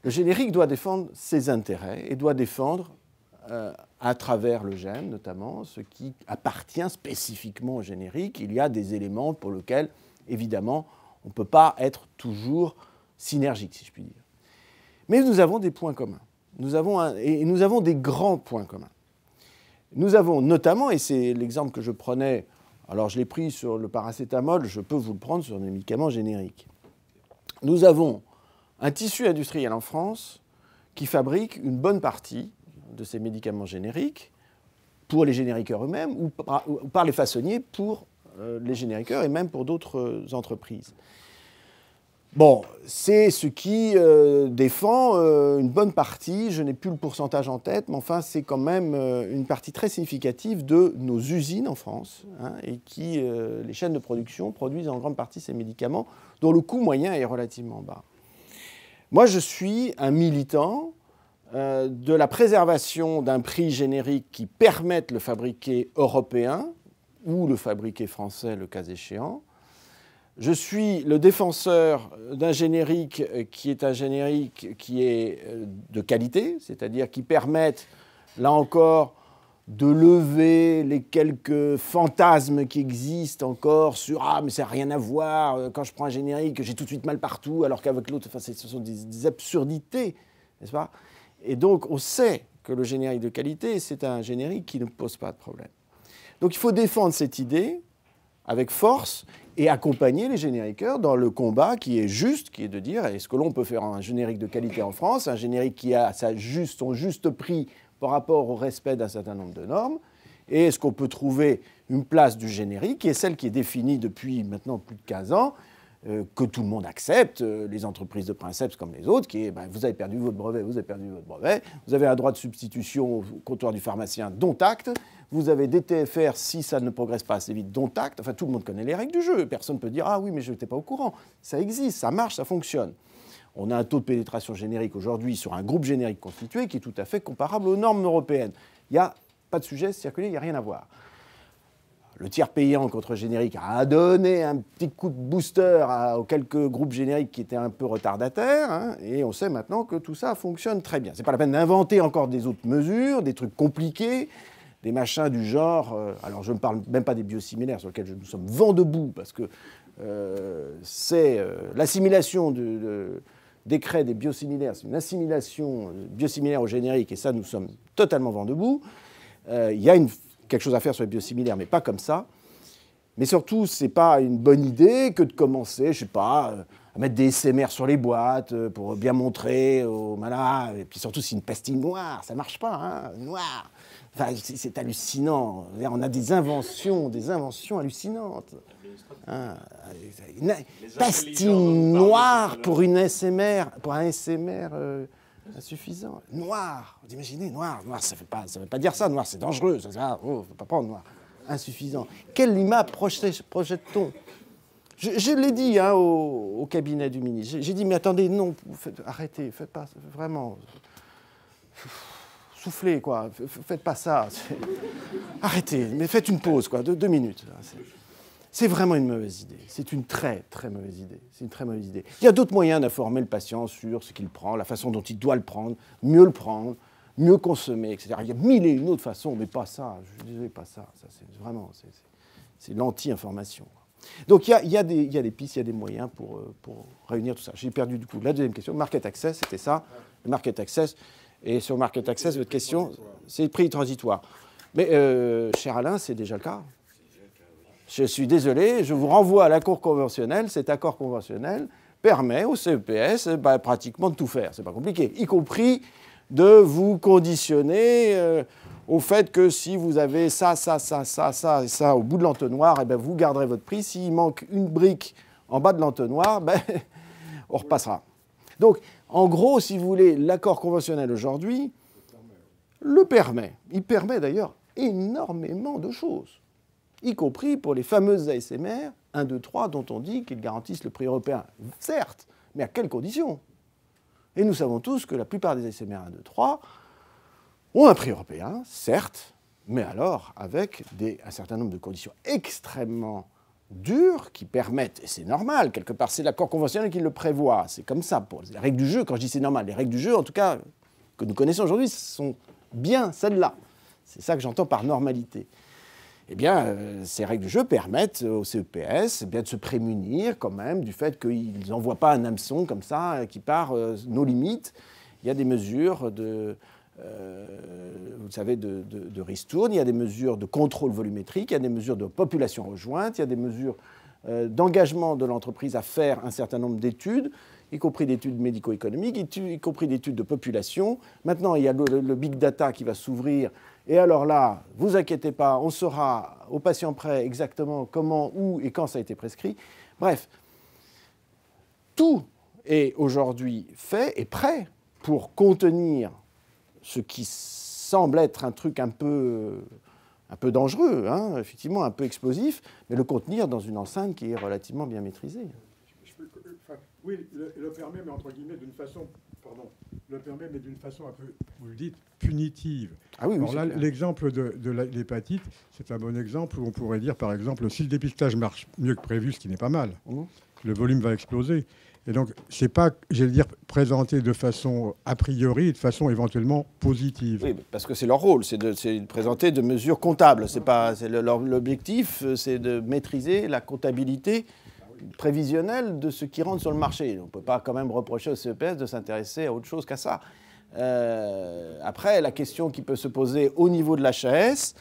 Le générique doit défendre ses intérêts et doit défendre, à travers le GEM notamment, ce qui appartient spécifiquement au générique. Il y a des éléments pour lesquels, évidemment, on ne peut pas être toujours synergique, si je puis dire. Mais nous avons des points communs. Nous avons des grands points communs. Nous avons notamment, et c'est l'exemple que je prenais, alors je l'ai pris sur le paracétamol, je peux vous le prendre sur les médicaments génériques. Nous avons un tissu industriel en France qui fabrique une bonne partie de ces médicaments génériques pour les génériqueurs eux-mêmes ou par les façonniers pour les génériqueurs et même pour d'autres entreprises. Bon, c'est ce qui défend une bonne partie, je n'ai plus le pourcentage en tête, mais enfin c'est quand même une partie très significative de nos usines en France, hein, et qui, les chaînes de production, produisent en grande partie ces médicaments dont le coût moyen est relativement bas. Moi, je suis un militant de la préservation d'un prix générique qui permette le fabriquer européen ou le fabriquer français, le cas échéant. Je suis le défenseur d'un générique qui est un générique qui est de qualité, c'est-à-dire qui permette, là encore, de lever les quelques fantasmes qui existent encore sur « Ah, mais ça n'a rien à voir, quand je prends un générique, j'ai tout de suite mal partout, alors qu'avec l'autre, enfin, ce sont des absurdités, n'est-ce pas ?» Et donc, on sait que le générique de qualité, c'est un générique qui ne pose pas de problème. Donc, il faut défendre cette idée avec force et accompagner les génériqueurs dans le combat qui est juste, qui est de dire est-ce que l'on peut faire un générique de qualité en France, un générique qui a son juste prix par rapport au respect d'un certain nombre de normes? Et est-ce qu'on peut trouver une place du générique, qui est celle qui est définie depuis maintenant plus de 15 ans, que tout le monde accepte, les entreprises de princeps comme les autres, qui est vous avez perdu votre brevet, vous avez perdu votre brevet, vous avez un droit de substitution au comptoir du pharmacien, dont acte, vous avez des TFR si ça ne progresse pas assez vite, dont acte, enfin tout le monde connaît les règles du jeu, personne ne peut dire « Ah oui, mais je n'étais pas au courant ». Ça existe, ça marche, ça fonctionne. On a un taux de pénétration générique aujourd'hui sur un groupe générique constitué qui est tout à fait comparable aux normes européennes. Il n'y a pas de sujet circulé, il n'y a rien à voir. Le tiers payant contre générique a donné un petit coup de booster aux quelques groupes génériques qui étaient un peu retardataires, hein, et on sait maintenant que tout ça fonctionne très bien. C'est pas la peine d'inventer encore des autres mesures, des trucs compliqués, des machins du genre... alors je ne parle même pas des biosimilaires sur lesquels nous sommes vent debout, parce que c'est l'assimilation de décret des biosimilaires, c'est une assimilation biosimilaire au générique, et ça nous sommes totalement vent debout. Il y a quelque chose à faire sur les biosimilaires, mais pas comme ça. Mais surtout, ce n'est pas une bonne idée que de commencer, je ne sais pas, à mettre des SMR sur les boîtes pour bien montrer aux malades. Et puis surtout, c'est une pastille noire, ça ne marche pas, hein, noire. Enfin, c'est hallucinant. On a des inventions hallucinantes. Hein, une pastille noire pour une SMR, pour un SMR... insuffisant. Noir, vous imaginez, noir, ça ne veut pas dire ça, noir, c'est dangereux, ça ne faut pas prendre noir. Insuffisant. Quelle image projette-t-on? Je l'ai dit hein, au cabinet du ministre, j'ai dit, mais attendez, non, arrêtez, faites pas, vraiment, soufflez, quoi, faites pas ça. Arrêtez, mais faites une pause, quoi, de 2 minutes. C'est vraiment une mauvaise idée. C'est une très, très mauvaise idée. C'est une très mauvaise idée. Il y a d'autres moyens d'informer le patient sur ce qu'il prend, la façon dont il doit le prendre, mieux consommer, etc. Il y a 1000 et une autres façons, mais pas ça. Je suis désolé, pas ça. Ça c'est vraiment, c'est l'anti-information. Donc il y a des pistes, il y a des moyens pour réunir tout ça. J'ai perdu du coup la deuxième question. Market access, c'était ça. Le market access. Et sur market access, votre question, c'est le prix transitoire. Mais, cher Alain, c'est déjà le cas. Je suis désolé, je vous renvoie à l'accord conventionnel. Cet accord conventionnel permet au CEPS pratiquement de tout faire. C'est pas compliqué, y compris de vous conditionner au fait que si vous avez ça et ça au bout de l'entonnoir, eh ben, vous garderez votre prix. S'il manque une brique en bas de l'entonnoir, on repassera. Donc, en gros, si vous voulez, l'accord conventionnel aujourd'hui le permet. Il permet d'ailleurs énormément de choses, y compris pour les fameuses ASMR 1, 2, 3, dont on dit qu'ils garantissent le prix européen. Certes, mais à quelles conditions? Et nous savons tous que la plupart des ASMR 1, 2, 3 ont un prix européen, certes, mais alors avec un certain nombre de conditions extrêmement dures qui permettent, et c'est normal, quelque part, c'est l'accord conventionnel qui le prévoit, c'est comme ça, pour les règles du jeu, quand je dis c'est normal, les règles du jeu, en tout cas, que nous connaissons aujourd'hui, sont bien celles-là. C'est ça que j'entends par normalité. Eh bien, ces règles du jeu permettent au CEPS de se prémunir quand même du fait qu'ils n'envoient pas un hameçon comme ça qui part nos limites. Il y a des mesures vous savez, de ristourne, il y a des mesures de contrôle volumétrique, il y a des mesures de population rejointe, il y a des mesures d'engagement de l'entreprise à faire un certain nombre d'études, y compris d'études médico-économiques, y compris d'études de population. Maintenant, il y a le big data qui va s'ouvrir. Et alors là, vous inquiétez pas, on saura au patient près exactement comment, où et quand ça a été prescrit. Bref, tout est aujourd'hui fait et prêt pour contenir ce qui semble être un truc un peu dangereux, hein, effectivement un peu explosif, mais le contenir dans une enceinte qui est relativement bien maîtrisée. Oui, le permet, mais entre guillemets, d'une façon, le permet, mais d'une façon un peu, vous le dites, punitive. Ah oui, alors là, l'exemple de l'hépatite, c'est un bon exemple où on pourrait dire, par exemple, si le dépistage marche mieux que prévu, ce qui n'est pas mal, le volume va exploser. Et donc, c'est pas, j'allais dire, présenté de façon a priori et de façon éventuellement positive. Oui, parce que c'est leur rôle, c'est de présenter de mesures comptables. L'objectif, c'est de maîtriser la comptabilité prévisionnelle de ce qui rentre sur le marché. On ne peut pas quand même reprocher au CEPS de s'intéresser à autre chose qu'à ça. Après, la question qui peut se poser au niveau de l'HAS,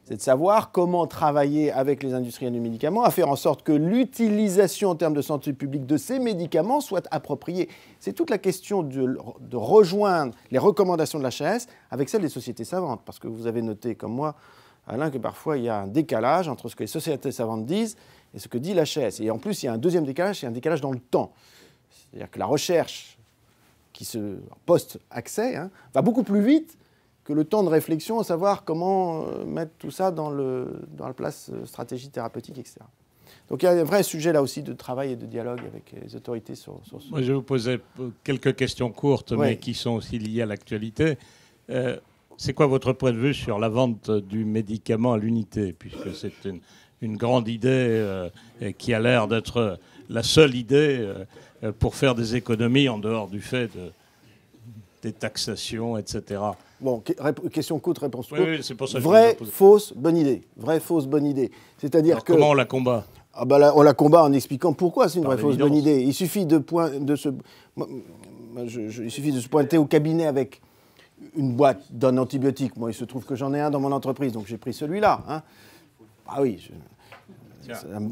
C'est de savoir comment travailler avec les industriels du médicament à faire en sorte que l'utilisation en termes de santé publique de ces médicaments soit appropriée. C'est toute la question de rejoindre les recommandations de l'HAS avec celles des sociétés savantes. Parce que vous avez noté, comme moi, Alain, que parfois il y a un décalage entre ce que les sociétés savantes disent et ce que dit l'HAS. Et en plus, il y a un deuxième décalage, c'est un décalage dans le temps. C'est-à-dire que la recherche qui se post-accès va beaucoup plus vite que le temps de réflexion, à savoir comment mettre tout ça dans la place stratégie thérapeutique, etc. Donc il y a un vrai sujet là aussi de travail et de dialogue avec les autorités sur ce... Moi, je vais vous poser quelques questions courtes, mais qui sont aussi liées à l'actualité. C'est quoi votre point de vue sur la vente du médicament à l'unité, puisque c'est une grande idée qui a l'air d'être la seule idée pour faire des économies en dehors du fait des taxations, etc. Bon, question courte, réponse courte. Oui, c'est pour ça que vraie, fausse, bonne idée. Vraie, fausse, bonne idée. C'est-à-dire que... Comment on la combat ? On la combat en expliquant pourquoi c'est une vraie, fausse, bonne idée. Il suffit de se pointer au cabinet avec une boîte d'un antibiotique. Moi, il se trouve que j'en ai un dans mon entreprise, donc j'ai pris celui-là. Ah oui,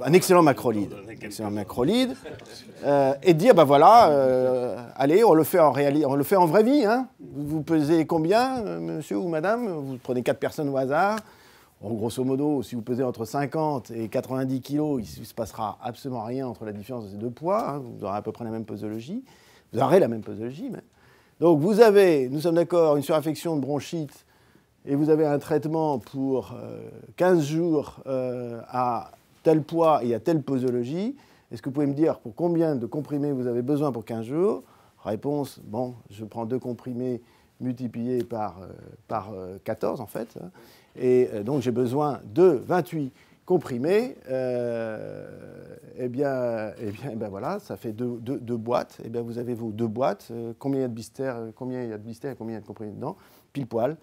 un excellent macrolide. Et dire, allez, on le fait en vraie vie. Vous pesez combien, monsieur ou madame? Vous prenez 4 personnes au hasard. Grosso modo, si vous pesez entre 50 et 90 kilos, il ne se passera absolument rien entre la différence de ces deux poids. Vous aurez à peu près la même posologie. Vous aurez la même posologie, même. Donc vous avez, nous sommes d'accord, une surinfection de bronchite et vous avez un traitement pour 15 jours à tel poids et à telle posologie. Est-ce que vous pouvez me dire pour combien de comprimés vous avez besoin pour 15 jours? Réponse, bon, je prends 2 comprimés multipliés par 14 en fait. Et donc j'ai besoin de 28 comprimés. Voilà, ça fait deux boîtes. Et bien vous avez vos 2 boîtes. Combien il y a de blisters, et combien il y a de comprimés dedans? Pile poil.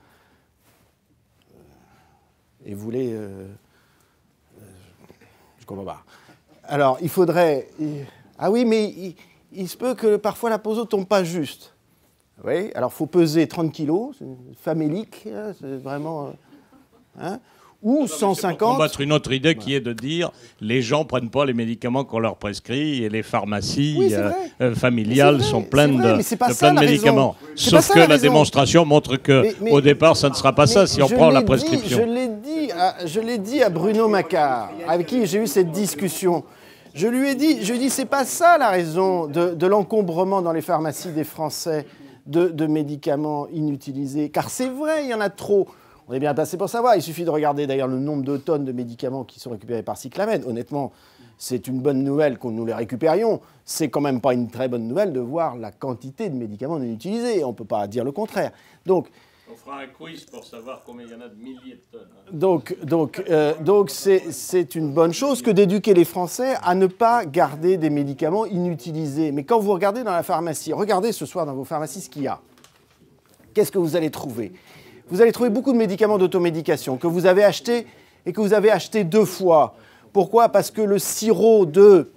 Et vous voulez... je comprends pas. Alors, il faudrait... Ah oui, mais il se peut que parfois la poso ne tombe pas juste. Oui, alors il faut peser 30 kilos, c'est famélique, c'est vraiment... ou 150... Pour combattre une autre idée qui est de dire les gens ne prennent pas les médicaments qu'on leur prescrit et les pharmacies familiales sont pleines de médicaments. Sauf que la démonstration montre qu'au départ, ça ne sera pas ça si on prend la prescription. Je l'ai dit à Bruno Macquart, avec qui j'ai eu cette discussion. Je lui ai dit, c'est pas ça la raison de l'encombrement dans les pharmacies des Français de médicaments inutilisés. Car c'est vrai, il y en a trop. On est bien passé pour savoir. Il suffit de regarder d'ailleurs le nombre de tonnes de médicaments qui sont récupérés par Cyclamen. Honnêtement, c'est une bonne nouvelle que nous les récupérions. C'est quand même pas une très bonne nouvelle de voir la quantité de médicaments non utilisés. On ne peut pas dire le contraire. Donc, on fera un quiz pour savoir combien il y en a de milliers de tonnes. Donc c'est une bonne chose que d'éduquer les Français à ne pas garder des médicaments inutilisés. Mais quand vous regardez dans la pharmacie, regardez ce soir dans vos pharmacies ce qu'il y a. Qu'est-ce que vous allez trouver? Vous allez trouver beaucoup de médicaments d'automédication que vous avez achetés et que vous avez achetés 2 fois. Pourquoi? Parce que le sirop de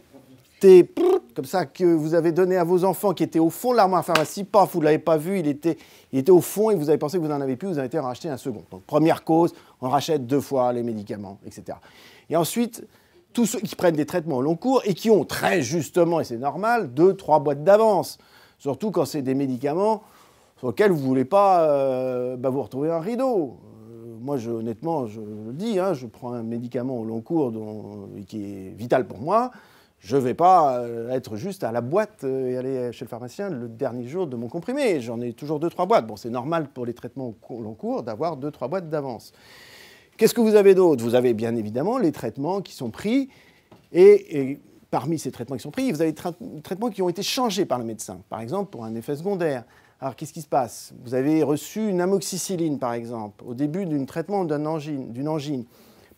thé, comme ça, que vous avez donné à vos enfants, qui était au fond de l'armoire à pharmacie, paf, vous ne l'avez pas vu, il était au fond et vous avez pensé que vous n'en avez plus, vous avez été en racheter un second. Donc première cause, on rachète 2 fois les médicaments, etc. Et ensuite, tous ceux qui prennent des traitements au long cours et qui ont très justement, et c'est normal, 2-3 boîtes d'avance. Surtout quand c'est des médicaments sur lesquels vous ne voulez pas vous retrouver un rideau. Moi, honnêtement, je le dis, je prends un médicament au long cours qui est vital pour moi. Je ne vais pas être juste à la boîte et aller chez le pharmacien le dernier jour de mon comprimé. J'en ai toujours 2-3 boîtes. Bon, c'est normal pour les traitements au long cours d'avoir 2-3 boîtes d'avance. Qu'est-ce que vous avez d'autre? Vous avez bien évidemment les traitements qui sont pris. Et parmi ces traitements qui sont pris, vous avez des traitements qui ont été changés par le médecin. Par exemple, pour un effet secondaire. Alors, qu'est-ce qui se passe? Vous avez reçu une amoxicilline, par exemple, au début d'un traitement d'une angine.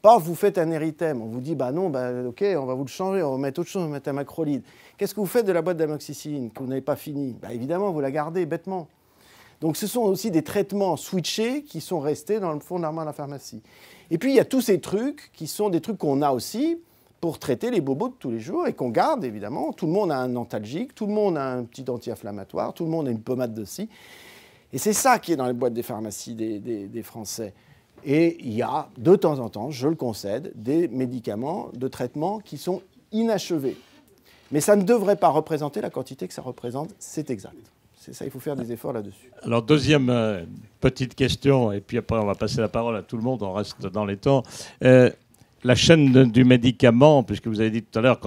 Paf, vous faites un érythème. On vous dit, ok, on va vous le changer, on va mettre autre chose, on va mettre un macrolide. Qu'est-ce que vous faites de la boîte d'amoxicilline que vous n'avez pas finie? Évidemment, vous la gardez bêtement. Donc, ce sont aussi des traitements switchés qui sont restés dans le fond de l'armoire de la pharmacie. Et puis, il y a tous ces trucs qui sont des trucs qu'on a aussi pour traiter les bobos de tous les jours et qu'on garde, évidemment. Tout le monde a un antalgique, tout le monde a un petit anti-inflammatoire, tout le monde a une pommade de scie. Et c'est ça qui est dans les boîtes des pharmacies des Français. Et il y a, de temps en temps, je le concède, des médicaments de traitement qui sont inachevés. Mais ça ne devrait pas représenter la quantité que ça représente, c'est exact. C'est ça, il faut faire des efforts là-dessus. Alors, deuxième petite question, et puis après on va passer la parole à tout le monde, on reste dans les temps. La chaîne du médicament, puisque vous avez dit tout à l'heure,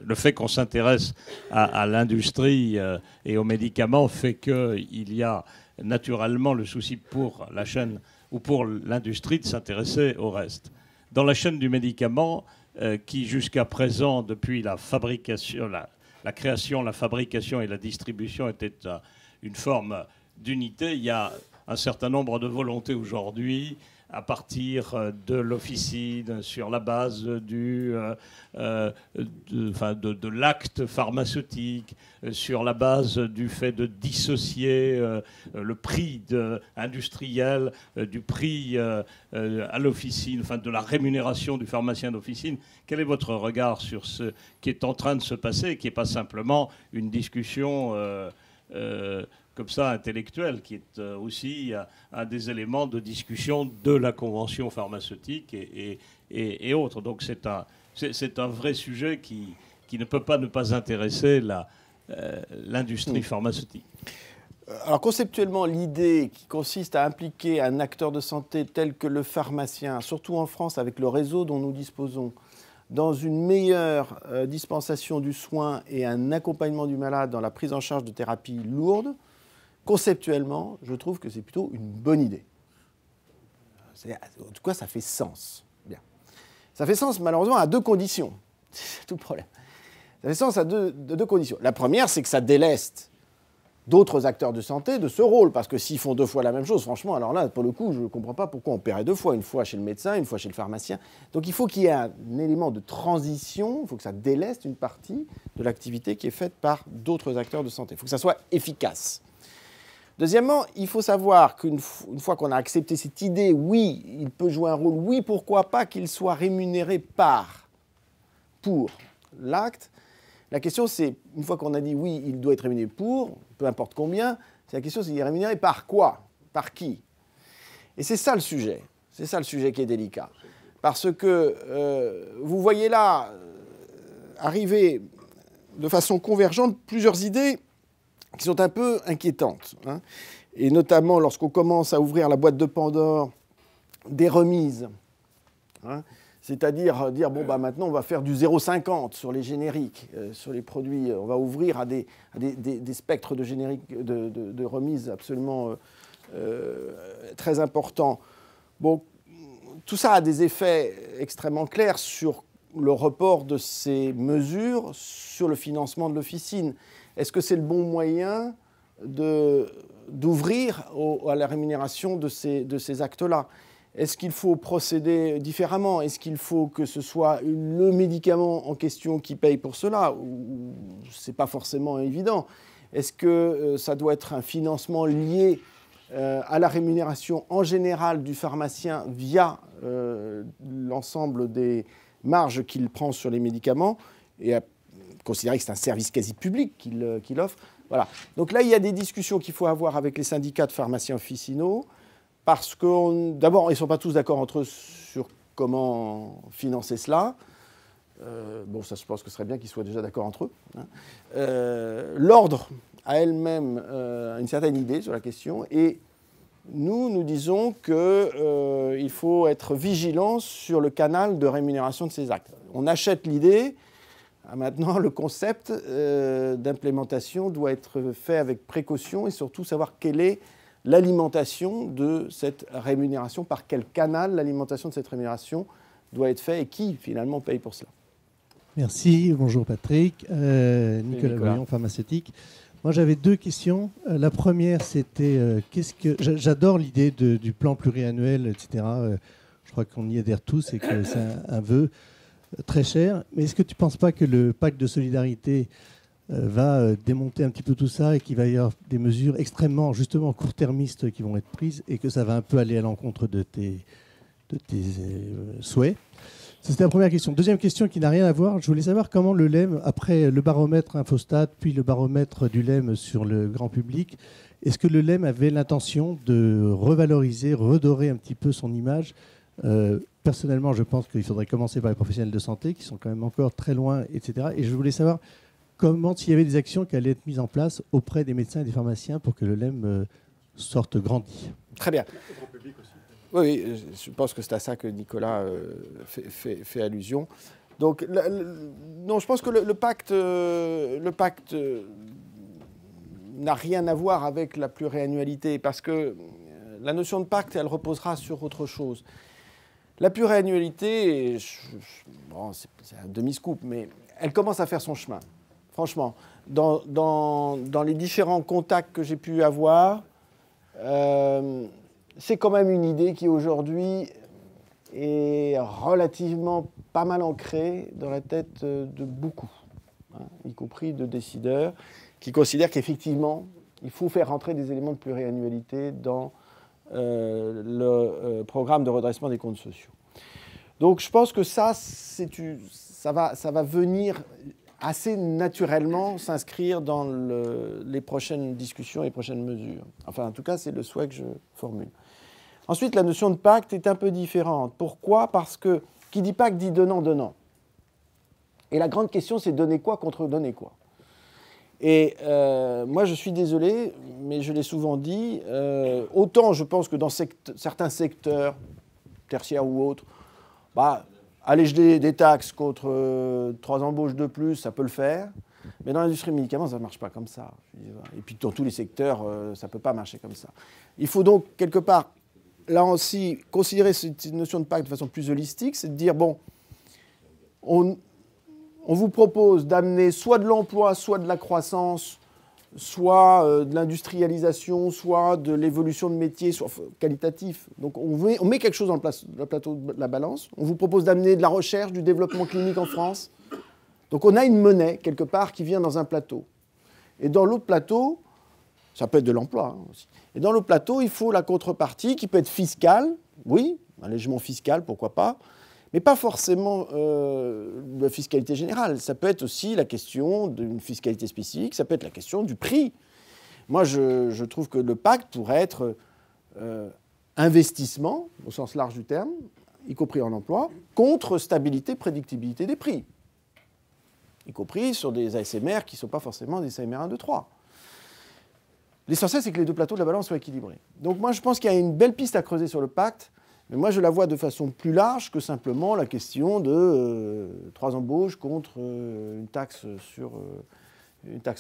le fait qu'on s'intéresse à l'industrie et aux médicaments fait qu'il y a naturellement le souci pour la chaîne ou pour l'industrie de s'intéresser au reste. Dans la chaîne du médicament, qui jusqu'à présent, depuis la fabrication, la création, la fabrication et la distribution était une forme d'unité, il y a un certain nombre de volontés aujourd'hui à partir de l'officine, sur la base de l'acte pharmaceutique, sur la base du fait de dissocier le prix industriel du prix à l'officine, enfin de la rémunération du pharmacien d'officine. Quel est votre regard sur ce qui est en train de se passer, qui n'est pas simplement une discussion comme ça, intellectuel, qui est aussi un des éléments de discussion de la convention pharmaceutique et autres. Donc c'est un vrai sujet qui ne peut pas ne pas intéresser l'industrie pharmaceutique. Alors conceptuellement, l'idée qui consiste à impliquer un acteur de santé tel que le pharmacien, surtout en France avec le réseau dont nous disposons, dans une meilleure dispensation du soin et un accompagnement du malade dans la prise en charge de thérapies lourdes, conceptuellement, je trouve que c'est plutôt une bonne idée. En tout cas, ça fait sens. Bien. Ça fait sens, malheureusement, à deux conditions. C'est tout le problème. Ça fait sens à deux conditions. La première, c'est que ça déleste d'autres acteurs de santé de ce rôle. Parce que s'ils font deux fois la même chose, franchement, alors là, pour le coup, je ne comprends pas pourquoi on paierait deux fois. Une fois chez le médecin, une fois chez le pharmacien. Donc il faut qu'il y ait un élément de transition. Il faut que ça déleste une partie de l'activité qui est faite par d'autres acteurs de santé. Il faut que ça soit efficace. Deuxièmement, il faut savoir qu'une fois qu'on a accepté cette idée, oui, il peut jouer un rôle, oui, pourquoi pas qu'il soit rémunéré pour l'acte. La question, c'est, une fois qu'on a dit oui, il doit être rémunéré pour, peu importe combien, c'est la question, c'est il est rémunéré par quoi? Par qui? Et c'est ça le sujet. C'est ça le sujet qui est délicat. Parce que vous voyez là arriver de façon convergente plusieurs idées qui sont un peu inquiétantes. Hein. Et notamment lorsqu'on commence à ouvrir la boîte de Pandore des remises. Hein, c'est-à-dire dire, bon, bah, maintenant, on va faire du 0,50 sur les génériques, sur les produits. On va ouvrir à des spectres de génériques, de remises absolument très importants. Bon, tout ça a des effets extrêmement clairs sur le report de ces mesures sur le financement de l'officine. Est-ce que c'est le bon moyen d'ouvrir à la rémunération de ces actes-là? Est-ce qu'il faut procéder différemment? Est-ce qu'il faut que ce soit le médicament en question qui paye pour cela? Ce n'est pas forcément évident. Est-ce que ça doit être un financement lié à la rémunération en général du pharmacien via l'ensemble des marges qu'il prend sur les médicaments et à considérer que c'est un service quasi public qu'il offre. Voilà. Donc là, il y a des discussions qu'il faut avoir avec les syndicats de pharmaciens officinaux, parce que, d'abord, ils ne sont pas tous d'accord entre eux sur comment financer cela. Bon, ça, je pense que ce serait bien qu'ils soient déjà d'accord entre eux. Hein. L'ordre a elle-même une certaine idée sur la question, et nous disons qu'il faut être vigilant sur le canal de rémunération de ces actes. On achète l'idée. Maintenant, le concept d'implémentation doit être fait avec précaution et surtout savoir quelle est l'alimentation de cette rémunération, par quel canal l'alimentation de cette rémunération doit être faite et qui, finalement, paye pour cela. Merci. Bonjour Patrick. Nicolas Voyon, pharmaceutique. Moi, j'avais deux questions. La première, c'était j'adore l'idée du plan pluriannuel, etc. Je crois qu'on y adhère tous et que c'est un vœu très cher. Mais est-ce que tu ne penses pas que le pacte de solidarité va démonter un petit peu tout ça et qu'il va y avoir des mesures extrêmement, justement, court-termistes qui vont être prises et que ça va un peu aller à l'encontre de tes souhaits? C'était la première question. Deuxième question qui n'a rien à voir. Je voulais savoir comment le LEM, après le baromètre Infostat, puis le baromètre du LEM sur le grand public, est-ce que le LEM avait l'intention de revaloriser, redorer un petit peu son image ? Personnellement, je pense qu'il faudrait commencer par les professionnels de santé, qui sont quand même encore très loin, etc. Et je voulais savoir s'il y avait des actions qui allaient être mises en place auprès des médecins et des pharmaciens pour que le LEM sorte grandi. Très bien. Oui, je pense que c'est à ça que Nicolas fait allusion. Donc, non, je pense que le pacte n'a rien à voir avec la pluriannualité, parce que la notion de pacte, elle reposera sur autre chose. La pluriannualité, bon, c'est un demi-scoop, mais elle commence à faire son chemin. Franchement, dans les différents contacts que j'ai pu avoir, c'est quand même une idée qui aujourd'hui est relativement pas mal ancrée dans la tête de beaucoup, hein, y compris de décideurs, qui considèrent qu'effectivement, il faut faire rentrer des éléments de pluriannualité dans le programme de redressement des comptes sociaux. Donc je pense que ça va venir assez naturellement s'inscrire dans les prochaines discussions et les prochaines mesures. Enfin, en tout cas, c'est le souhait que je formule. Ensuite, la notion de pacte est un peu différente. Pourquoi ? Parce que qui dit pacte dit donnant-donnant. Et la grande question, c'est donner quoi contre donner quoi. Et moi, je suis désolé, mais je l'ai souvent dit, autant je pense que dans certains secteurs, tertiaires ou autres, alléger des taxes contre 3 embauches de plus, ça peut le faire. Mais dans l'industrie du médicament, ça ne marche pas comme ça. Et puis dans tous les secteurs, ça ne peut pas marcher comme ça. Il faut donc, quelque part, là aussi, considérer cette notion de pacte de façon plus holistique, c'est de dire, bon, on vous propose d'amener soit de l'emploi, soit de la croissance, soit de l'industrialisation, soit de l'évolution de métiers, soit qualitatif. Donc on met quelque chose dans le plateau de la balance. On vous propose d'amener de la recherche, du développement clinique en France. Donc on a une monnaie, quelque part, qui vient dans un plateau. Et dans l'autre plateau, ça peut être de l'emploi aussi. Et dans l'autre plateau, il faut la contrepartie qui peut être fiscale, oui, un allègement fiscal, pourquoi pas, mais pas forcément de fiscalité générale. Ça peut être aussi la question d'une fiscalité spécifique, ça peut être la question du prix. Moi, je trouve que le pacte pourrait être investissement, au sens large du terme, y compris en emploi, contre stabilité, prédictibilité des prix, y compris sur des ASMR qui ne sont pas forcément des ASMR 1, 2, 3. L'essentiel, c'est que les deux plateaux de la balance soient équilibrés. Donc moi, je pense qu'il y a une belle piste à creuser sur le pacte, mais moi, je la vois de façon plus large que simplement la question de 3 embauches contre une taxe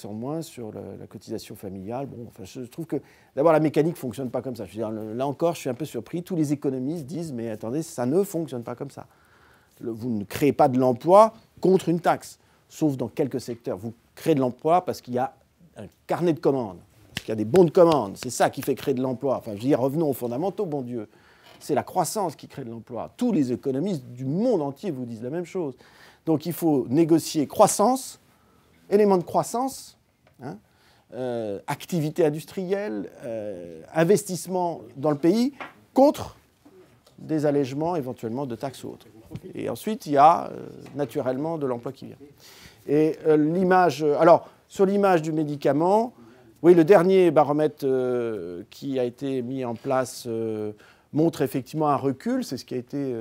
en moins sur la cotisation familiale. Bon, enfin, je trouve que, d'abord, la mécanique ne fonctionne pas comme ça. Je veux dire, là encore, je suis un peu surpris. Tous les économistes disent, mais attendez, ça ne fonctionne pas comme ça. Vous ne créez pas de l'emploi contre une taxe, sauf dans quelques secteurs. Vous créez de l'emploi parce qu'il y a un carnet de commandes, parce qu'il y a des bons de commande. C'est ça qui fait créer de l'emploi. Enfin, je veux dire, revenons aux fondamentaux, bon Dieu. C'est la croissance qui crée de l'emploi. Tous les économistes du monde entier vous disent la même chose. Donc il faut négocier croissance, éléments de croissance, hein, activité industrielle, investissement dans le pays, contre des allègements éventuellement de taxes ou autres. Et ensuite, il y a naturellement de l'emploi qui vient. Et l'image... Alors, sur l'image du médicament, oui, le dernier baromètre qui a été mis en place... montre effectivement un recul, c'est ce qui a été,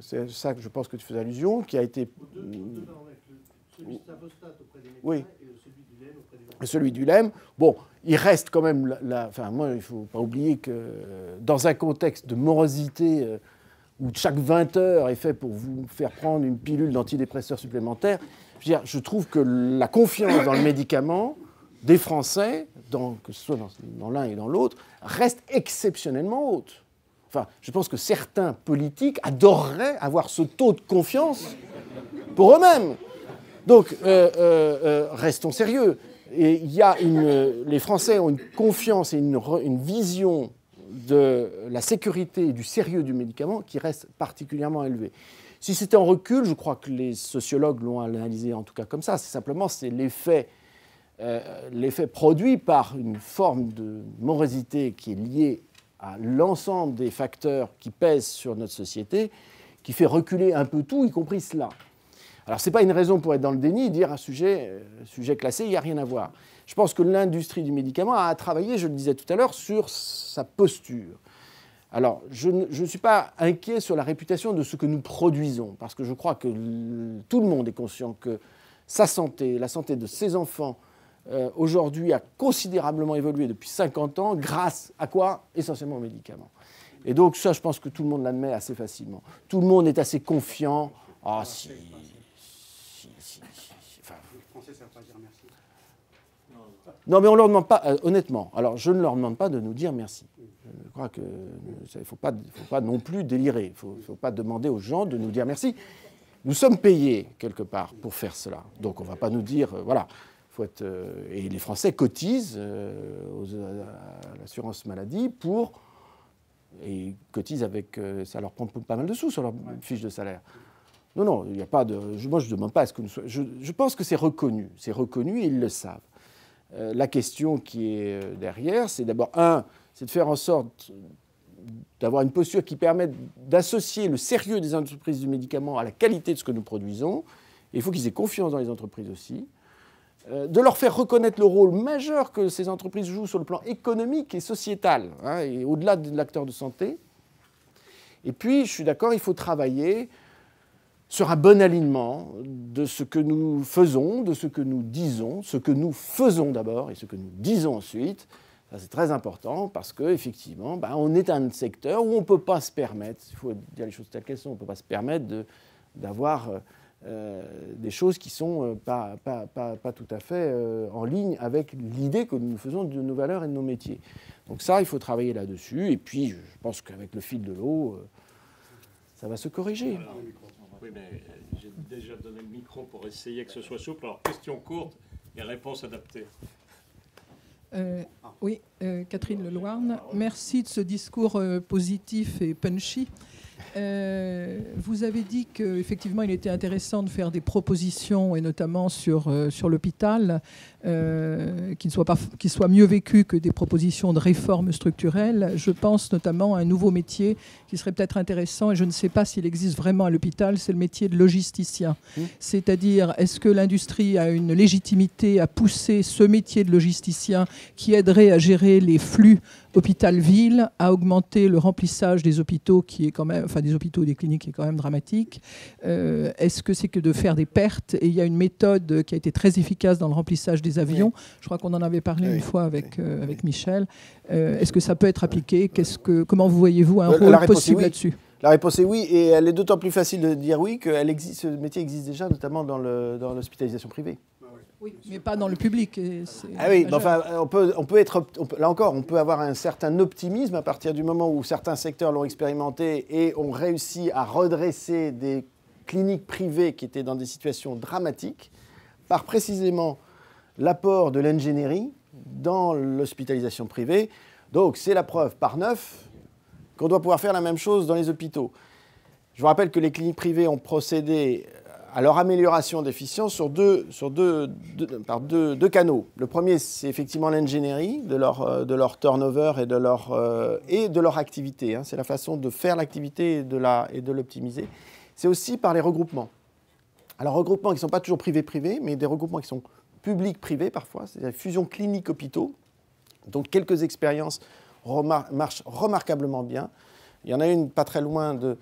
c'est ça que je pense que tu fais allusion, qui a été... Celui d'Infostat auprès des médecins, oui, et celui du LEM auprès des médecins. Celui du LEM, bon, il reste quand même, enfin moi, il ne faut pas oublier que dans un contexte de morosité où chaque 20 heures est fait pour vous faire prendre une pilule d'antidépresseur supplémentaire, je trouve que la confiance dans le médicament des Français, que ce soit dans l'un et dans l'autre, reste exceptionnellement haute. Enfin, je pense que certains politiques adoreraient avoir ce taux de confiance pour eux-mêmes. Donc, restons sérieux. Et les Français ont une confiance et une vision de la sécurité et du sérieux du médicament qui reste particulièrement élevée. Si c'était en recul, je crois que les sociologues l'ont analysé en tout cas comme ça. C'est l'effet produit par une forme de morosité qui est liée à l'ensemble des facteurs qui pèsent sur notre société, qui fait reculer un peu tout, y compris cela. Alors, ce n'est pas une raison pour être dans le déni et dire un sujet classé, il n'y a rien à voir. Je pense que l'industrie du médicament a travaillé, je le disais tout à l'heure, sur sa posture. Alors, je ne suis pas inquiet sur la réputation de ce que nous produisons, parce que je crois que tout le monde est conscient que sa santé, la santé de ses enfants, aujourd'hui, a considérablement évolué depuis 50 ans, grâce à quoi? Essentiellement aux médicaments. Et donc, ça, je pense que tout le monde l'admet assez facilement. Tout le monde est assez confiant. Ah, si... Non, mais on ne leur demande pas, honnêtement, alors je ne leur demande pas de nous dire merci. Je crois qu'il ne faut pas non plus délirer. Il ne faut pas demander aux gens de nous dire merci. Nous sommes payés, quelque part, pour faire cela. Donc on ne va pas nous dire, voilà, faut être, et les Français cotisent à l'assurance maladie et ils cotisent avec, ça leur prend pas mal de sous sur leur fiche de salaire. Non, il n'y a pas de... Moi, je ne demande pas à ce que nous soyons... Je pense que c'est reconnu et ils le savent. La question qui est derrière, c'est d'abord, c'est de faire en sorte d'avoir une posture qui permette d'associer le sérieux des entreprises du médicament à la qualité de ce que nous produisons. Et il faut qu'ils aient confiance dans les entreprises aussi. De leur faire reconnaître le rôle majeur que ces entreprises jouent sur le plan économique et sociétal, et au-delà de l'acteur de santé. Et puis, je suis d'accord, il faut travailler sur un bon alignement de ce que nous faisons, de ce que nous disons, ce que nous faisons d'abord et ce que nous disons ensuite. Ça, c'est très important parce qu'effectivement, on est un secteur où on ne peut pas se permettre, il faut dire les choses telles qu'elles sont, on ne peut pas se permettre d'avoir des choses qui ne sont pas tout à fait en ligne avec l'idée que nous faisons de nos valeurs et de nos métiers. Donc ça, il faut travailler là-dessus. Et puis, je pense qu'avec le fil de l'eau, ça va se corriger. Oui, mais j'ai déjà donné le micro pour essayer que ce soit souple. Alors, question courte et réponse adaptée. Oui, Catherine Leloirne, merci de ce discours positif et punchy. Vous avez dit qu'effectivement, il était intéressant de faire des propositions, et notamment sur l'hôpital, qui soient mieux vécues que des propositions de réforme structurelle. Je pense notamment à un nouveau métier qui serait peut-être intéressant, et je ne sais pas s'il existe vraiment à l'hôpital, c'est le métier de logisticien. C'est-à-dire, est-ce que l'industrie a une légitimité à pousser ce métier de logisticien qui aiderait à gérer les flux hôpital-ville, à augmenter le remplissage des hôpitaux, qui est quand même, enfin des hôpitaux et des cliniques, qui est quand même dramatique. Est-ce que c'est que de faire des pertes? Et il y a une méthode qui a été très efficace dans le remplissage des avions. Je crois qu'on en avait parlé une fois avec Michel. Est-ce que ça peut être appliqué? Comment vous voyez-vous un rôle possible là-dessus? La réponse est oui, et elle est d'autant plus facile de dire oui que ce métier existe déjà, notamment dans l'hospitalisation privée. Oui, mais pas dans le public. Ah oui, enfin, on peut être, là encore, on peut avoir un certain optimisme à partir du moment où certains secteurs l'ont expérimenté et ont réussi à redresser des cliniques privées qui étaient dans des situations dramatiques par précisément l'apport de l'ingénierie dans l'hospitalisation privée. Donc, c'est la preuve par 9 qu'on doit pouvoir faire la même chose dans les hôpitaux. Je vous rappelle que les cliniques privées ont procédé à leur amélioration d'efficience par deux canaux. Le premier, c'est effectivement l'ingénierie de leur turnover et de leur activité. C'est la façon de faire l'activité et de l'optimiser. C'est aussi par les regroupements. Alors, regroupements qui ne sont pas toujours privés-privés, mais des regroupements qui sont publics-privés parfois, c'est-à-dire fusion clinique-hôpitaux. Donc, quelques expériences marchent remarquablement bien. Il y en a une pas très loin de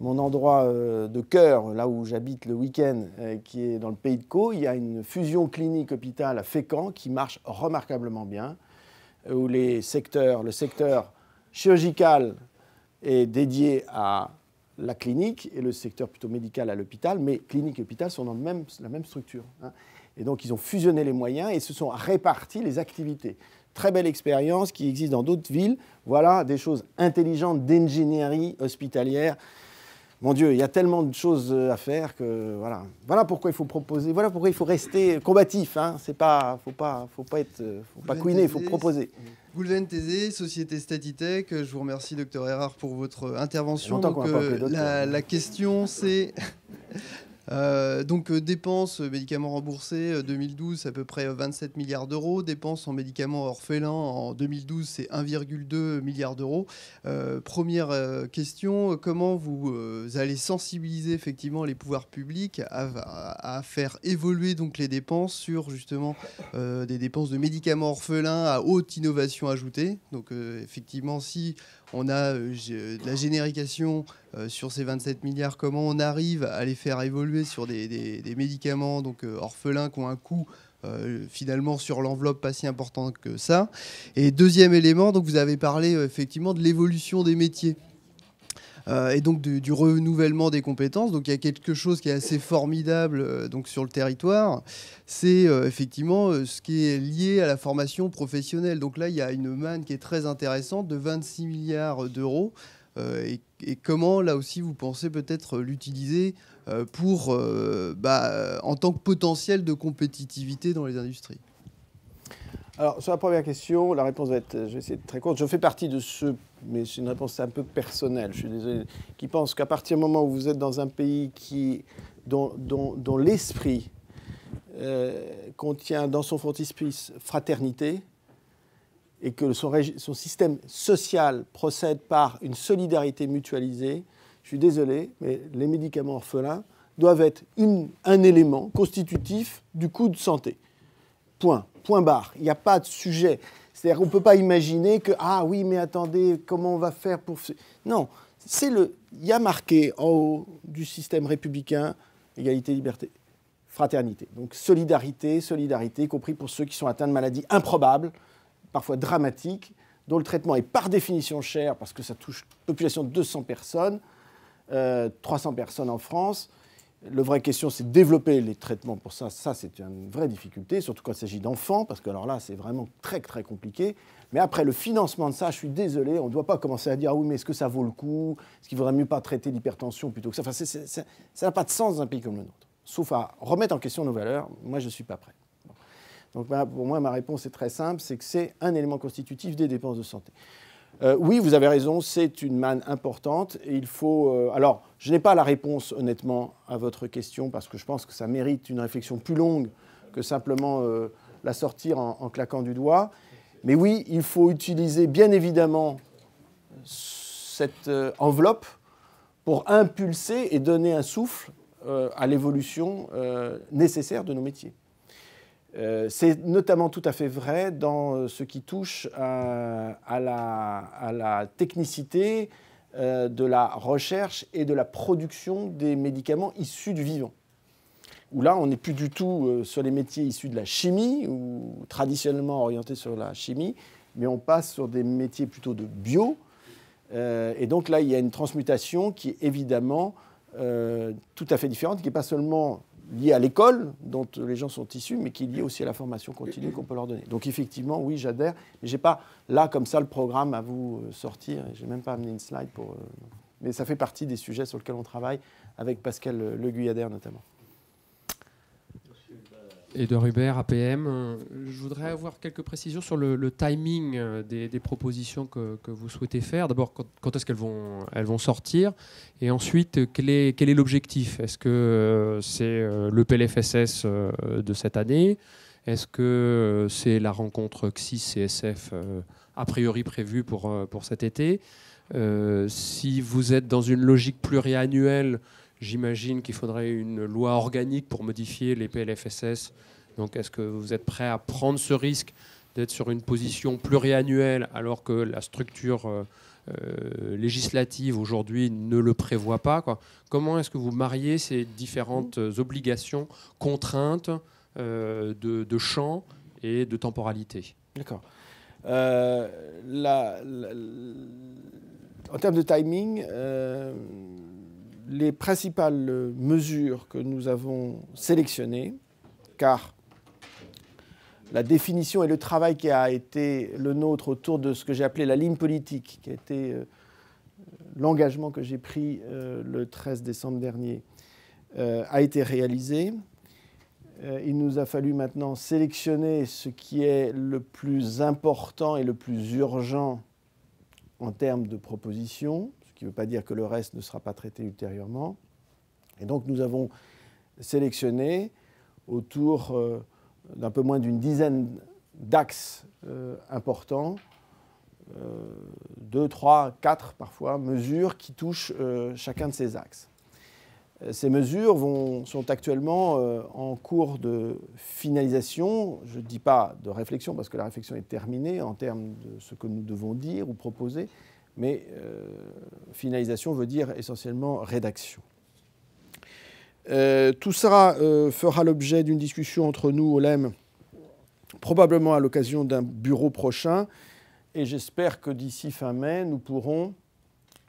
mon endroit de cœur, là où j'habite le week-end, qui est dans le Pays de Caux. Il y a une fusion clinique-hôpital à Fécamp qui marche remarquablement bien, où le secteur chirurgical est dédié à la clinique et le secteur plutôt médical à l'hôpital, mais clinique et hôpital sont dans la même structure. Et donc, ils ont fusionné les moyens et se sont répartis les activités. Très belle expérience qui existe dans d'autres villes. Voilà des choses intelligentes d'ingénierie hospitalière. Mon Dieu, il y a tellement de choses à faire que voilà. Voilà pourquoi il faut proposer. Voilà pourquoi il faut rester combatif. C'est pas, faut pas couiner, il faut proposer. Goulven Thésée, Société Statitech. Je vous remercie, Dr Erard, pour votre intervention. Donc, la question, c'est Donc dépenses médicaments remboursés 2012, c'est à peu près 27 milliards d'euros. Dépenses en médicaments orphelins en 2012, c'est 1,2 milliard d'euros. Première question, comment vous allez sensibiliser effectivement les pouvoirs publics à faire évoluer donc les dépenses sur justement des dépenses de médicaments orphelins à haute innovation ajoutée. Donc effectivement, si on a de la générication sur ces 27 milliards, comment on arrive à les faire évoluer sur des médicaments donc, orphelins qui ont un coût finalement sur l'enveloppe pas si important que ça. Et deuxième élément, donc vous avez parlé effectivement de l'évolution des métiers. Et donc du renouvellement des compétences. Donc il y a quelque chose qui est assez formidable donc sur le territoire, c'est effectivement ce qui est lié à la formation professionnelle. Donc là, il y a une manne qui est très intéressante de 26 milliards d'euros. Et comment, là aussi, vous pensez peut-être l'utiliser pour, en tant que potentiel de compétitivité dans les industries? Alors, sur la première question, la réponse va être, je vais essayer d'être très courte. Je fais partie de ceux, mais c'est une réponse un peu personnelle, je suis désolé, qui pensent qu'à partir du moment où vous êtes dans un pays dont l'esprit contient dans son frontispice fraternité, et que son système social procède par une solidarité mutualisée, je suis désolé, mais les médicaments orphelins doivent être un élément constitutif du coût de santé. Point barre. Il n'y a pas de sujet. C'est-à-dire qu'on ne peut pas imaginer que, ah oui, mais attendez, comment on va faire pour... Non, il y a marqué en haut du système républicain, égalité, liberté, fraternité. Donc solidarité, y compris pour ceux qui sont atteints de maladies improbables, parfois dramatiques, dont le traitement est par définition cher, parce que ça touche une population de 200 personnes, 300 personnes en France. La vraie question, c'est de développer les traitements pour ça. Ça, c'est une vraie difficulté, surtout quand il s'agit d'enfants, parce que alors là, c'est vraiment très, très compliqué. Mais après, le financement de ça, je suis désolé, on ne doit pas commencer à dire « Ah oui, mais est-ce que ça vaut le coup? Est-ce qu'il ne vaudrait mieux pas traiter l'hypertension plutôt que ça ?» Enfin, ça n'a pas de sens dans un pays comme le nôtre. Sauf à remettre en question nos valeurs. Moi, je ne suis pas prêt. Donc, pour moi, ma réponse est très simple, c'est que c'est un élément constitutif des dépenses de santé. Oui, vous avez raison, c'est une manne importante. Et il faut. Alors, je n'ai pas la réponse, honnêtement, à votre question, parce que je pense que ça mérite une réflexion plus longue que simplement la sortir en claquant du doigt. Mais oui, il faut utiliser, bien évidemment, cette enveloppe pour impulser et donner un souffle à l'évolution nécessaire de nos métiers. C'est notamment tout à fait vrai dans ce qui touche à la technicité de la recherche et de la production des médicaments issus du vivant. Où là, on n'est plus du tout sur les métiers issus de la chimie, ou traditionnellement orientés sur la chimie, mais on passe sur des métiers plutôt de bio. Et donc là, il y a une transmutation qui est évidemment tout à fait différente, qui n'est pas seulement liée à l'école dont les gens sont issus, mais qui est liée aussi à la formation continue qu'on peut leur donner. Donc effectivement, oui, j'adhère, mais je n'ai pas là comme ça le programme à vous sortir, je n'ai même pas amené une slide pour... mais ça fait partie des sujets sur lesquels on travaille avec Pascal Le Guyadère notamment. Edouard Hubert, APM. Je voudrais avoir quelques précisions sur le timing des propositions que vous souhaitez faire. D'abord, quand est-ce qu'elles vont sortir? Et ensuite, quel est l'objectif? Est-ce que c'est le PLFSS de cette année? Est-ce que c'est la rencontre CSIS-CSF a priori prévue pour cet été? Si vous êtes dans une logique pluriannuelle, j'imagine qu'il faudrait une loi organique pour modifier les PLFSS. Donc, est-ce que vous êtes prêt à prendre ce risque d'être sur une position pluriannuelle alors que la structure législative aujourd'hui ne le prévoit pas, quoi? Comment est-ce que vous mariez ces différentes obligations, contraintes de champ et de temporalité? D'accord. En termes de timing, les principales mesures que nous avons sélectionnées, car la définition et le travail qui a été le nôtre autour de ce que j'ai appelé la ligne politique, qui a été l'engagement que j'ai pris le 13 décembre dernier, a été réalisé. Il nous a fallu maintenant sélectionner ce qui est le plus important et le plus urgent en termes de propositions, ce qui ne veut pas dire que le reste ne sera pas traité ultérieurement. Et donc nous avons sélectionnés autour d'un peu moins d'une dizaine d'axes importants, 2, 3, 4 parfois, mesures qui touchent chacun de ces axes. Ces mesures sont actuellement en cours de finalisation. Je ne dis pas de réflexion parce que la réflexion est terminée en termes de ce que nous devons dire ou proposer, mais finalisation veut dire essentiellement rédaction. Tout ça fera l'objet d'une discussion entre nous, OLEM, probablement à l'occasion d'un bureau prochain, et j'espère que d'ici fin mai, nous pourrons